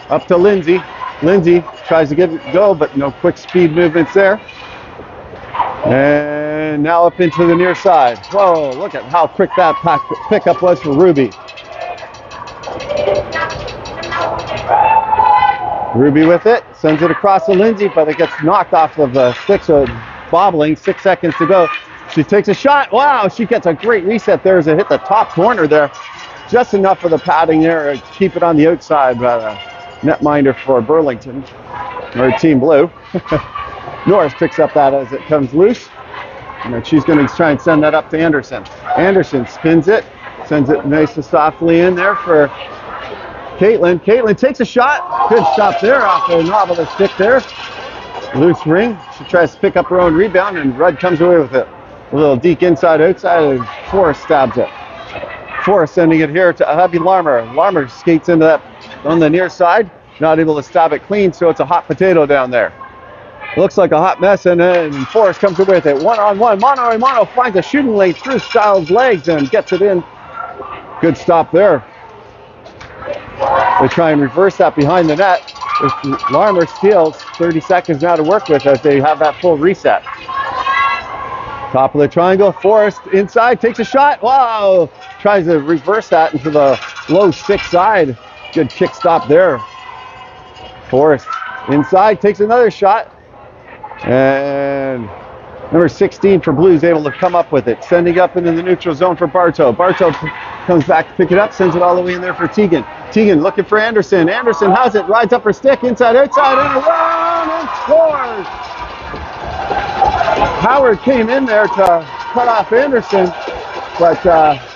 up to Lindsay. Lindsay tries to get it go, but no quick speed movements there. And now up into the near side. Whoa, look at how quick that pickup was for Ruby. Ruby with it, sends it across to Lindsay, but it gets knocked off of the stick, so it's bobbling. 6 seconds to go. She takes a shot. Wow, she gets a great reset there as it hit the top corner there. just enough of the padding there to keep it on the outside by the netminder for Burlington, or Team Blue. Norris picks up that as it comes loose. And then she's going to try and send that up to Anderson. Anderson spins it, sends it nice and softly in there for Caitlin. Caitlin takes a shot. Good stop there off the knob of the stick there. Loose ring. She tries to pick up her own rebound, and Rudd comes away with it. A little deke inside, outside, and Forrest stabs it. Forrest sending it here to Abby Larmer. Larmer skates into that on the near side. Not able to stab it clean, so it's a hot potato down there. Looks like a hot mess, and then Forrest comes away with it. One-on-one, mano-a-mano, finds a shooting lane through Styles' legs and gets it in. Good stop there. They try and reverse that behind the net. Larmer steals. 30 seconds now to work with as they have that full reset. Top of the triangle, Forrest inside, takes a shot. Wow! Tries to reverse that into the low stick side. Good kick stop there. Forrest inside, takes another shot. And number 16 for Blues able to come up with it. Sending up into the neutral zone for Bartow. Bartow comes back to pick it up, sends it all the way in there for Teagan. Teagan looking for Anderson. Anderson has it, rides up her stick, inside, outside, and around, and scores! Howard came in there to cut off Anderson, but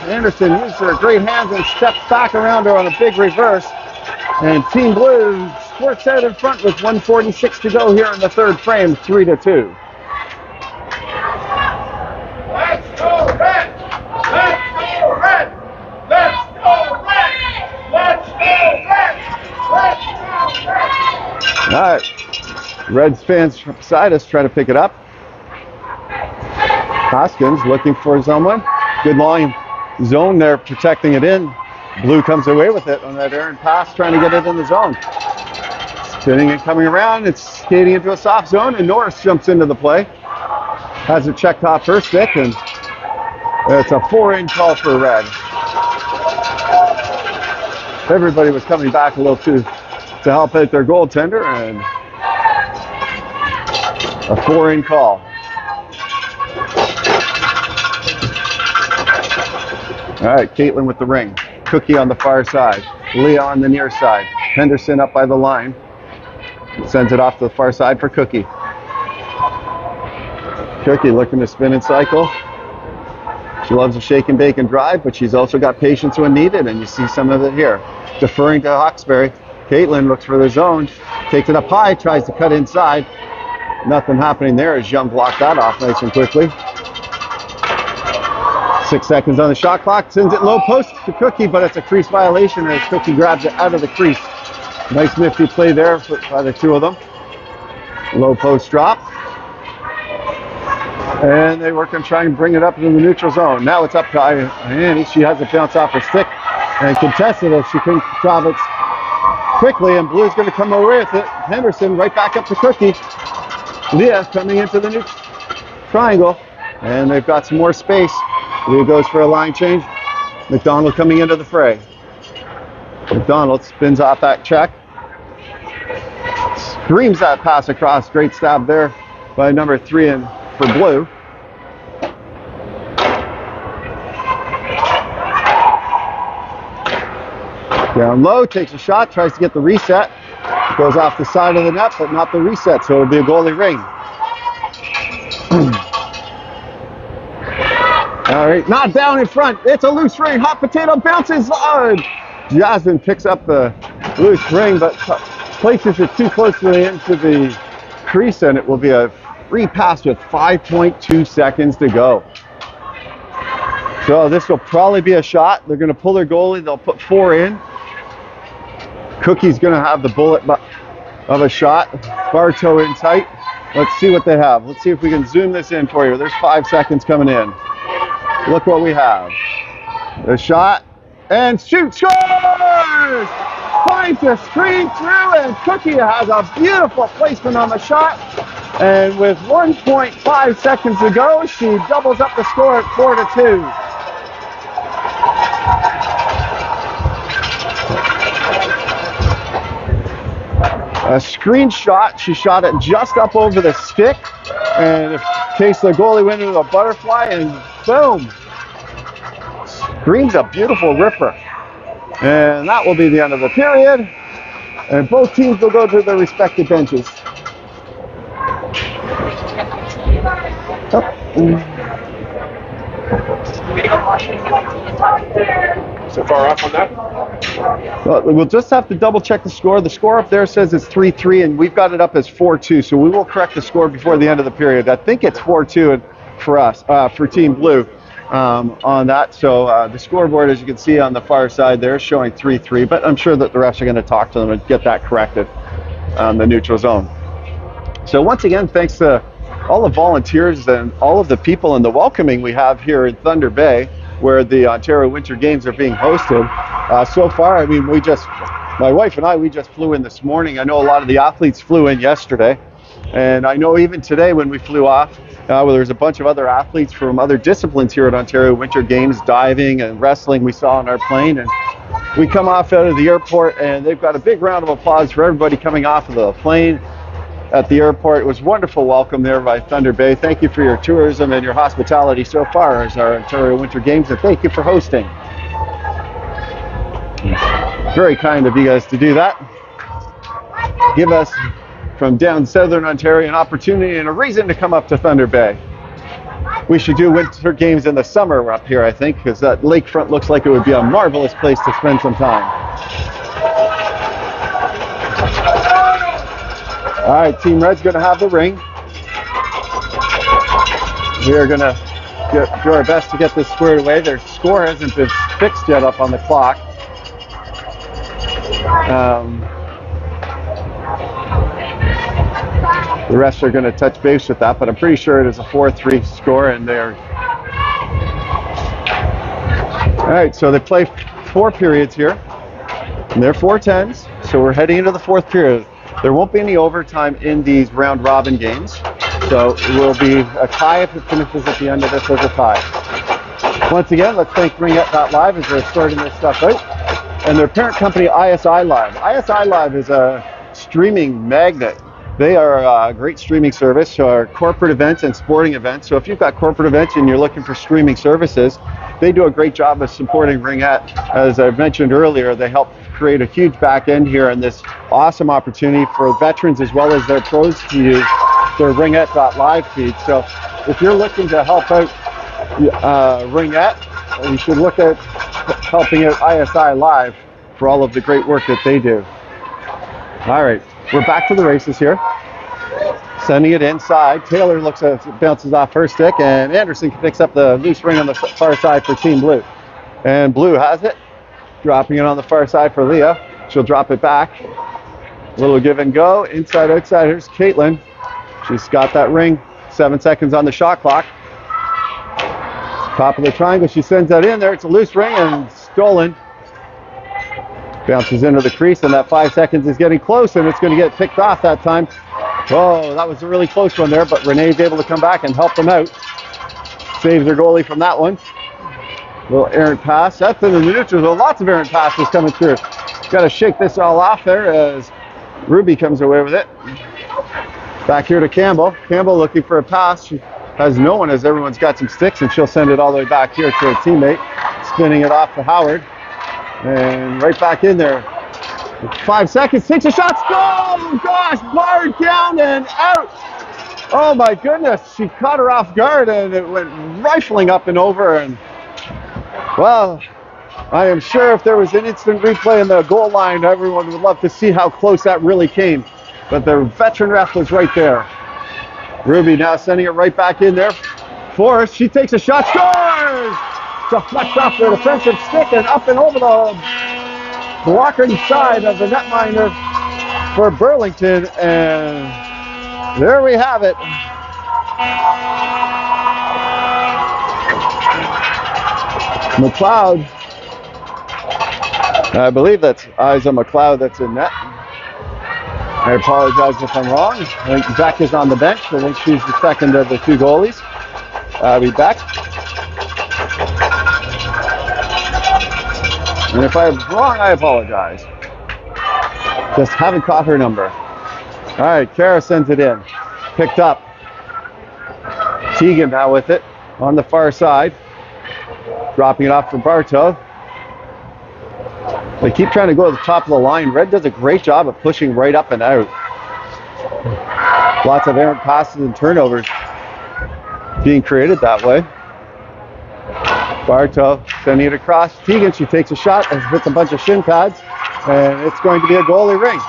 Anderson used her great hands and stepped back around her on a big reverse. And Team Blue squirts out in front with 1:46 to go here in the third frame, 3-2. Let's go Red! Let's go Red! Let's go Red! Let's go Red! Let's go Red! All right, Reds fans beside us try to pick it up. Hoskins looking for someone. Good line zone there, protecting it in. Blue comes away with it on that errant pass, trying to get it in the zone. Spinning and coming around, it's skating into a soft zone, and Norris jumps into the play. Has it checked off her stick, and it's a 4-in call for Red. Everybody was coming back a little too to help out their goaltender, and a 4-in call. All right, Caitlin with the ring. Cookie on the far side. Leah on the near side. Henderson up by the line. Sends it off to the far side for Cookie. Cookie looking to spin and cycle. She loves a shake and bake and drive, but she's also got patience when needed, and you see some of it here. Deferring to Hawkesbury. Caitlin looks for the zone. Takes it up high, tries to cut inside. Nothing happening there as Young blocked that off nice and quickly. 6 seconds on the shot clock. Sends it low post to Cookie, but it's a crease violation as Cookie grabs it out of the crease. Nice nifty play there by the two of them. Low post drop. And they work on trying to bring it up into the neutral zone. Now it's up to Annie. She has it bounce off her stick and contested it. She couldn't drop it quickly, and Blue's going to come away with it. Henderson right back up to Cookie. Leah coming into the new triangle, and they've got some more space. Leah goes for a line change. McDonald coming into the fray. McDonald spins off that check. Screams that pass across. Great stab there by number 3 and for Blue. Down low, takes a shot, tries to get the reset. Goes off the side of the net, but not the reset, so it'll be a goalie ring. All right, not down in front. It's a loose ring. Hot potato bounces. Jasmine picks up the loose ring, but places it too close to the crease, and it will be a free pass with 5.2 seconds to go. So this will probably be a shot. They're going to pull their goalie. They'll put 4 in. Cookie's going to have the bullet of a shot. Bartow in tight. Let's see what they have. Let's see if we can zoom this in for you. There's 5 seconds coming in. Look what we have. The shot and shoot, scores! Finds the screen through, and Cookie has a beautiful placement on the shot. And with 1.5 seconds to go, she doubles up the score at 4-2. A screenshot, she shot it just up over the stick, and in case the goalie went into a butterfly, and boom! Green's a beautiful ripper. And that will be the end of the period. And both teams will go to their respective benches. So far off on that? Well, we'll just have to double check the score. The score up there says it's 3-3, and we've got it up as 4-2. So we will correct the score before the end of the period. I think it's 4-2 for us, for Team Blue, on that. So the scoreboard, as you can see on the far side there, is showing 3-3. But I'm sure that the refs are going to talk to them and get that corrected on the neutral zone. So once again, thanks to all the volunteers and all of the people and the welcoming we have here in Thunder Bay, where the Ontario Winter Games are being hosted. So far, I mean, my wife and I, we just flew in this morning. I know a lot of the athletes flew in yesterday. And I know even today when we flew off, there's a bunch of other athletes from other disciplines here at Ontario Winter Games, diving and wrestling we saw on our plane. And we come off out of the airport, and they've got a big round of applause for everybody coming off of the plane at the airport. It was a wonderful welcome there by Thunder Bay. Thank you for your tourism and your hospitality so far as our Ontario Winter Games, and thank you for hosting. Very kind of you guys to do that. Give us, from down southern Ontario, an opportunity and a reason to come up to Thunder Bay. We should do Winter Games in the summer up here, I think, because that lakefront looks like it would be a marvelous place to spend some time. All right, Team Red's going to have the ring. We are going to do our best to get this squared away. Their score hasn't been fixed yet up on the clock. The refs are going to touch base with that, but I'm pretty sure it is a 4-3 score, and they're... All right, so they play 4 periods here, and they're 4-10s, so we're heading into the 4th period. There won't be any overtime in these round robin games, so it will be a tie if it finishes at the end of this as a tie. Once again, let's thank Ringette.live as they're sorting this stuff out, and their parent company ISI Live. ISI Live is a streaming magnet. They are a great streaming service for corporate events and sporting events. So if you've got corporate events and you're looking for streaming services, they do a great job of supporting Ringette. As I mentioned earlier, they help create a huge back end here and this awesome opportunity for veterans as well as their pros to use their Ringette.live feed. So if you're looking to help out Ringette, you should look at helping out ISI Live for all of the great work that they do. All right. We're back to the races here. Sending it inside. Taylor looks at it, bounces off her stick, and Anderson picks up the loose ring on the far side for Team Blue. And Blue has it, dropping it on the far side for Leah. She'll drop it back. A little give and go. Inside, outside. Here's Caitlin. She's got that ring. 7 seconds on the shot clock. Top of the triangle. She sends that in there. It's a loose ring and stolen. Bounces into the crease, and that 5 seconds is getting close, and it's going to get picked off that time. Oh, that was a really close one there, but Renee's able to come back and help them out. Saves her goalie from that one. Little errant pass. That's in the neutral. Lots of errant passes coming through. Got to shake this all off there as Ruby comes away with it. Back here to Campbell. Campbell looking for a pass. She has no one as everyone's got some sticks, and she'll send it all the way back here to her teammate. Spinning it off to Howard. And right back in there. 5 seconds, takes a shot, oh gosh, barred down and out. Oh my goodness, she caught her off guard and it went rifling up and over. And well, I am sure if there was an instant replay in the goal line, everyone would love to see how close that really came. But the veteran ref was right there. Ruby now sending it right back in there. Forrest, she takes a shot, scores! Deflects off the defensive stick and up and over the blocking side of the netminder for Burlington, and there we have it. McLeod, I believe that's Isa McLeod that's in net. I apologize if I'm wrong. I think Beck is on the bench. I think she's the second of the 2 goalies. I'll be back. And if I'm wrong, I apologize. Just haven't caught her number. All right, Kara sends it in. Picked up. Tegan now with it on the far side. Dropping it off for Bartow. They keep trying to go to the top of the line. Red does a great job of pushing right up and out. Lots of errant passes and turnovers being created that way. Bartow sending it across. Tegan, she takes a shot and hits a bunch of shin pads, and it's going to be a goalie ring.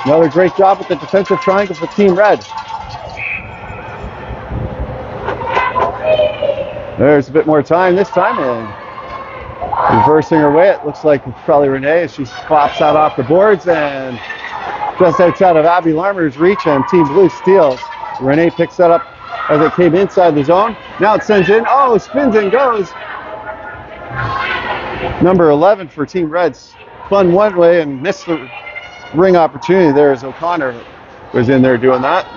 Another great job with the defensive triangle for Team Red. There's a bit more time this time, and reversing her way, it looks like it's probably Renee as she pops that off the boards and just outside of Abby Larmer's reach, and Team Blue steals. Renee picks that up as it came inside the zone. Now it sends in, oh, spins and goes. Number 11 for Team Red spun one way and missed the ring opportunity there as O'Connor was in there doing that.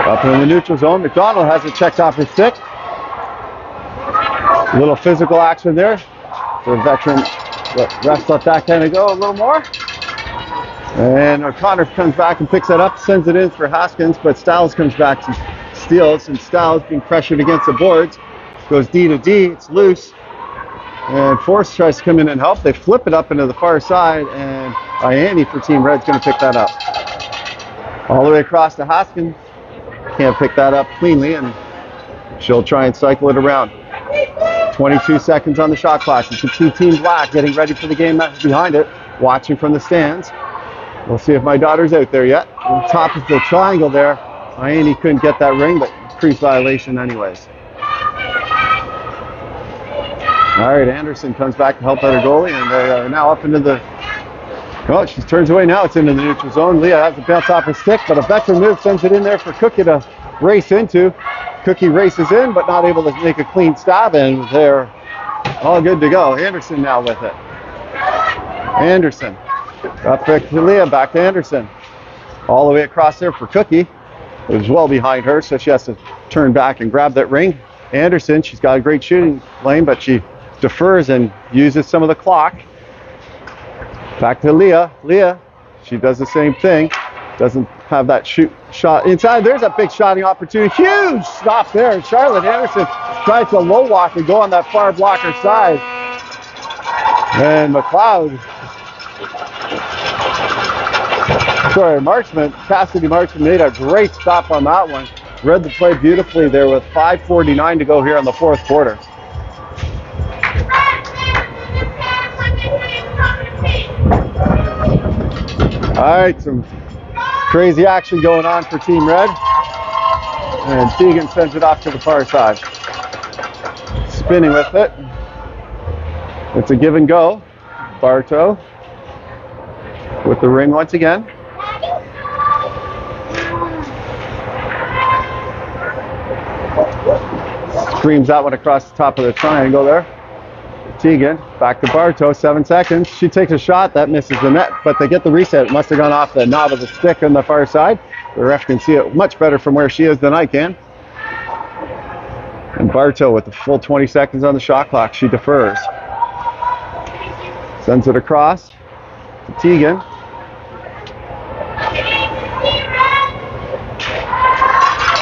Up in the neutral zone, McDonald has it checked off his stick. A little physical action there for a veteran. Refs let that kind of go a little more. And O'Connor comes back and picks that up, sends it in for Haskins, but Stiles comes back and steals, and Stiles being pressured against the boards. Goes D to D, it's loose. And Force tries to come in and help. They flip it up into the far side, and Ianni for Team Red's going to pick that up. All the way across to Haskins. Can't pick that up cleanly, and she'll try and cycle it around. 22 seconds on the shot clock. You can see Team Black getting ready for the game behind it, watching from the stands. We'll see if my daughter's out there yet. On top of the triangle there, Ianni couldn't get that ring, but crease violation anyways. All right, Anderson comes back to help out her goalie, and they are now up into the... Oh, she turns away now. It's into the neutral zone. Leah has a bounce off her stick, but a veteran move sends it in there for Cookie to race into. Cookie races in, but not able to make a clean stab, and they're all good to go. Anderson now with it. Anderson. Up to Leah, back to Anderson. All the way across there for Cookie. It was well behind her, so she has to turn back and grab that ring. Anderson, she's got a great shooting lane, but she defers and uses some of the clock. Back to Leah. Leah, she does the same thing. Doesn't have that shot inside. There's a big shotting opportunity. Huge stop there. Charlotte Anderson tries to low walk and go on that far blocker side. And Cassidy Marchman made a great stop on that one. Read the play beautifully there with 5:49 to go here in the fourth quarter. All right, some crazy action going on for Team Red. And Tegan sends it off to the far side. Spinning with it. It's a give and go. Bartow with the ring once again. Screams that one across the top of the triangle there. Tegan, back to Bartow, 7 seconds. She takes a shot, that misses the net, but they get the reset. It must have gone off the knob of the stick on the far side. The ref can see it much better from where she is than I can. And Bartow with the full 20 seconds on the shot clock, she defers. Sends it across to Tegan.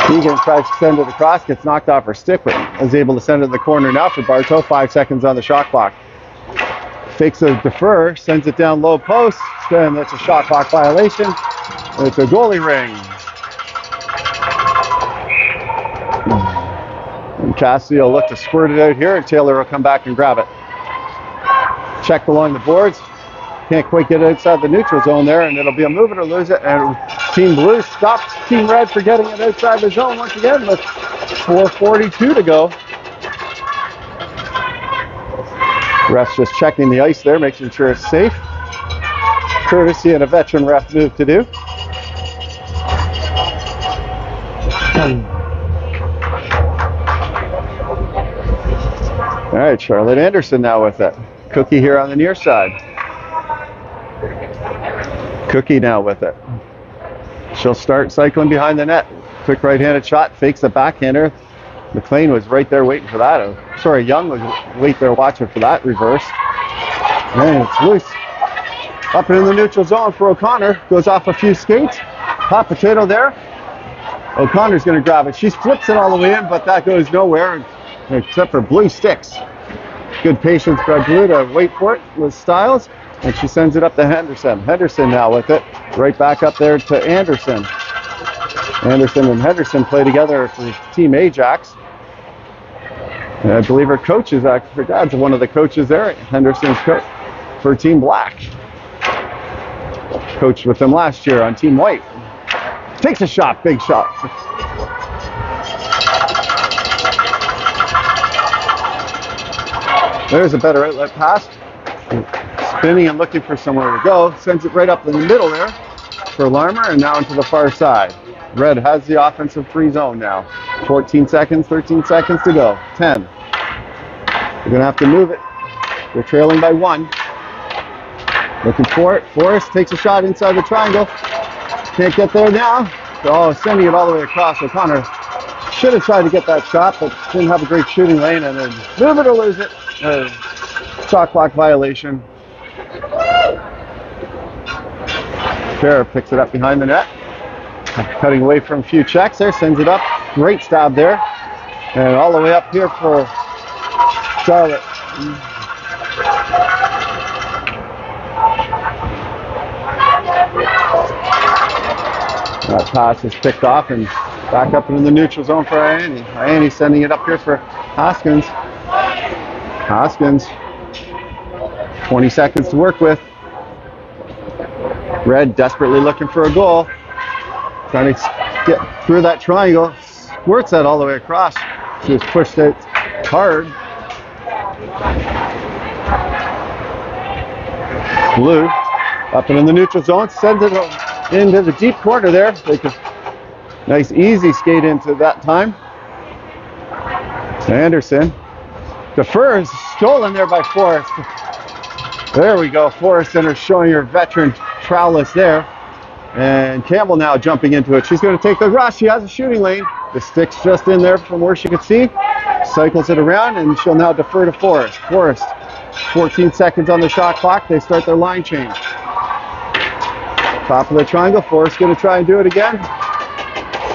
Tegan tries to send it across, gets knocked off her stick, but is able to send it in the corner now for Bartow. 5 seconds on the shot clock. Fakes a defer, sends it down low post, and that's a shot clock violation. And it's a goalie ring. And Cassidy will look to squirt it out here, and Taylor will come back and grab it. Checked along the boards. Can't quite get it outside the neutral zone there, and it'll be a move it or lose it. And Team Blue stops Team Red for getting it outside the zone once again with 4:42 to go. Ref's just checking the ice there, making sure it's safe. Courtesy and a veteran ref move to do. All right, Charlotte Anderson now with it. Cookie here on the near side. Cookie now with it. She'll start cycling behind the net. Quick right-handed shot, fakes the backhander. McLean was right there waiting for that. Young was right there watching for that reverse. And it's loose. Up in the neutral zone for O'Connor. Goes off a few skates. Hot potato there. O'Connor's going to grab it. She flips it all the way in, but that goes nowhere. except for blue sticks. Good patience by blue to wait for it with Styles, and she sends it up to Henderson. Henderson now with it, right back up there to Anderson. Anderson and Henderson play together for Team Ajax. And I believe her coach is her dad's one of the coaches there, Henderson's coach for Team Black. Coached with them last year on Team White. Takes a shot, big shot. There's a better outlet pass. Spinning and looking for somewhere to go. Sends it right up in the middle there for Larmer and now into the far side. Red has the offensive free zone now. 14 seconds, 13 seconds to go. 10. They're going to have to move it. They're trailing by 1. Looking for it. Forrest takes a shot inside the triangle. Can't get there now. Oh, sending it all the way across. O'Connor should have tried to get that shot, but didn't have a great shooting lane, and then move it or lose it. Shot clock violation. Kara picks it up behind the net. Cutting away from a few checks there, sends it up. Great stab there. And all the way up here for Charlotte. That pass is picked off and back up into the neutral zone for Ianni. Ianni sending it up here for Hoskins. Hoskins, 20 seconds to work with. Red desperately looking for a goal. Trying to get through that triangle. Squirts that all the way across. She was pushed it hard. Blue up and in the neutral zone. Sends it into the deep corner there. Take a nice easy skate into that time. Anderson defers, stolen there by Forrest. There we go. Forrest Center showing her veteran prowess there. And Campbell now jumping into it. She's going to take the rush. She has a shooting lane. The stick's just in there from where she can see. Cycles it around, and she'll now defer to Forrest. Forrest, 14 seconds on the shot clock. They start their line change. Top of the triangle. Forrest going to try and do it again.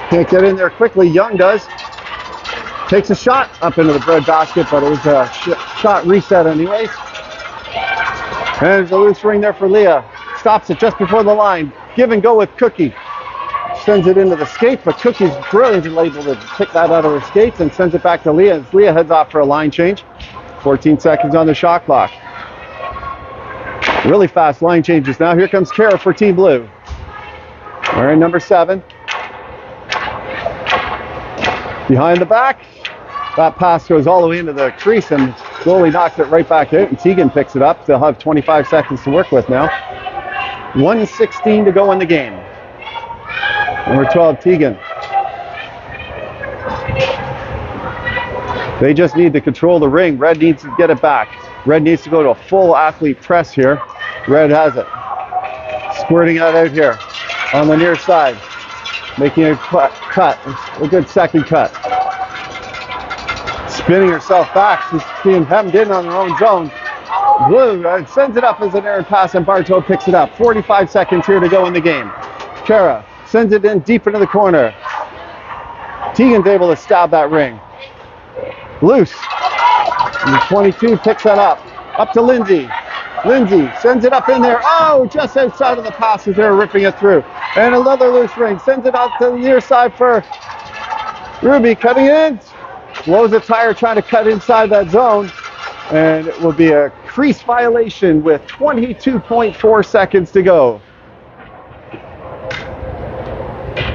Can't get in there quickly. Young does. Takes a shot up into the bread basket, but it was a shot reset anyways. And there's a loose ring there for Leah. Stops it just before the line. Give and go with Cookie. Sends it into the skates, but Cookie's brilliantly able to pick that out of her skates and sends it back to Leah as Leah heads off for a line change. 14 seconds on the shot clock. Really fast line changes now. Here comes Kara for Team Blue. Wearing number 7. Behind the back. That pass goes all the way into the crease and goalie knocks it right back out, and Tegan picks it up. They'll have 25 seconds to work with now. 1:16 to go in the game. Number 12, Tegan. They just need to control the ring. Red needs to get it back. Red needs to go to a full athlete press here. Red has it. Squirting it out here on the near side. Making a cut. A good second cut. Spinning herself back. She's being hemmed in on her own zone. Blue sends it up as an errant pass, and Bartow picks it up. 45 seconds here to go in the game. Kara sends it in deep into the corner. Tegan's able to stab that ring. Loose. And 22 picks that up. Up to Lindsay. Lindsay sends it up in there. Oh, just outside of the passes there, ripping it through. And another loose ring. Sends it out to the near side for Ruby. Cutting in. Blows a tire trying to cut inside that zone. And it will be a crease violation with 22.4 seconds to go.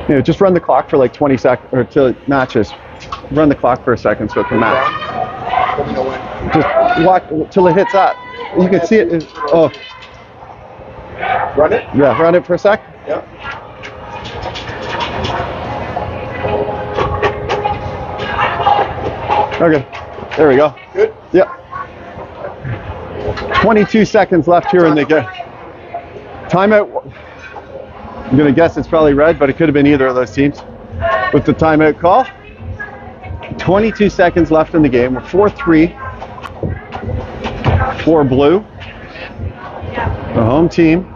You know, just run the clock for like 20 seconds, or till it matches. Run the clock for a second so it can match. Just watch till it hits that. You can see it. Oh. Run it? Yeah, run it for a sec. Yep. Okay, there we go. Good? Yep. 22 seconds left here in the game. Timeout. I'm going to guess it's probably Red, but it could have been either of those teams with the timeout call. 22 seconds left in the game. We're 4-3 for Blue, the home team.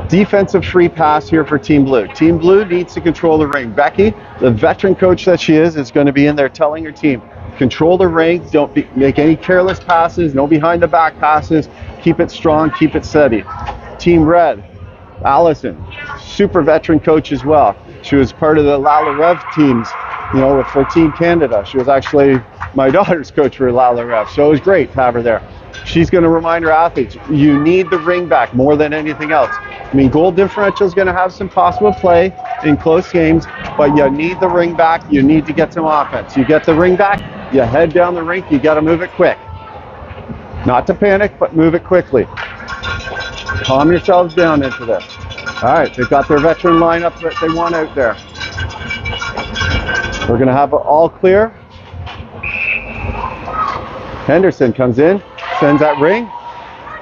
Defensive free pass here for Team Blue. Team Blue needs to control the ring. Becky, the veteran coach that she is going to be in there telling her team, Control the ring. Don't make any careless passes. No behind the back passes. Keep it strong. Keep it steady. Team Red, Allison, super veteran coach as well. She was part of the Lalarev teams, for Team Canada. She was actually my daughter's coach for Lalarev, so it was great to have her there. She's going to remind her athletes, you need the ring back more than anything else. I mean, goal differential is going to have some possible play in close games, but you need the ring back. You need to get some offense. You get the ring back, you head down the rink, you got to move it quick. Not to panic, but move it quickly. Calm yourselves down into this. All right, they've got their veteran lineup that they want out there. We're going to have it all clear. Henderson comes in, sends that ring.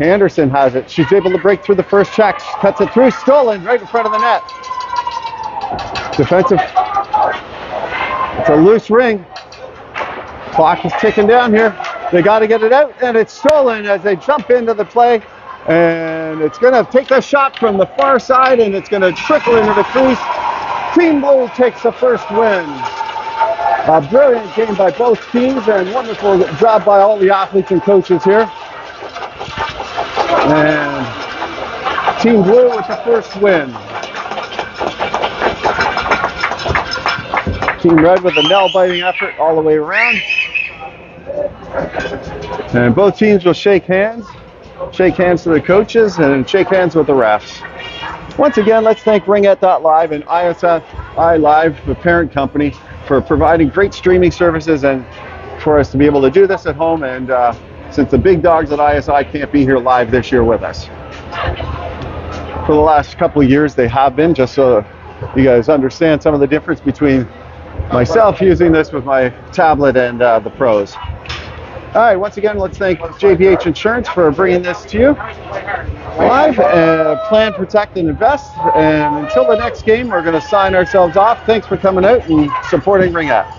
Anderson has it. She's able to break through the first check. Cuts it through. Stolen right in front of the net. Defensive. It's a loose ring. Clock is ticking down here. They got to get it out, and it's stolen as they jump into the play. And it's going to take a shot from the far side, and it's going to trickle into the crease. Team Blue takes the first win. A brilliant game by both teams, and wonderful job by all the athletes and coaches here. And Team Blue with the first win. Team Red with a nail-biting effort all the way around. And both teams will shake hands to the coaches and shake hands with the refs. Once again, let's thank Ringette.live and ISI Live, the parent company, for providing great streaming services and for us to be able to do this at home. And since the big dogs at ISI can't be here live this year with us. For the last couple of years, they have been, just so you guys understand some of the difference between myself using this with my tablet and the pros. All right, once again, let's thank JPH Insurance for bringing this to you live. Plan, protect, and invest. And until the next game, we're going to sign ourselves off. Thanks for coming out and supporting Ringette.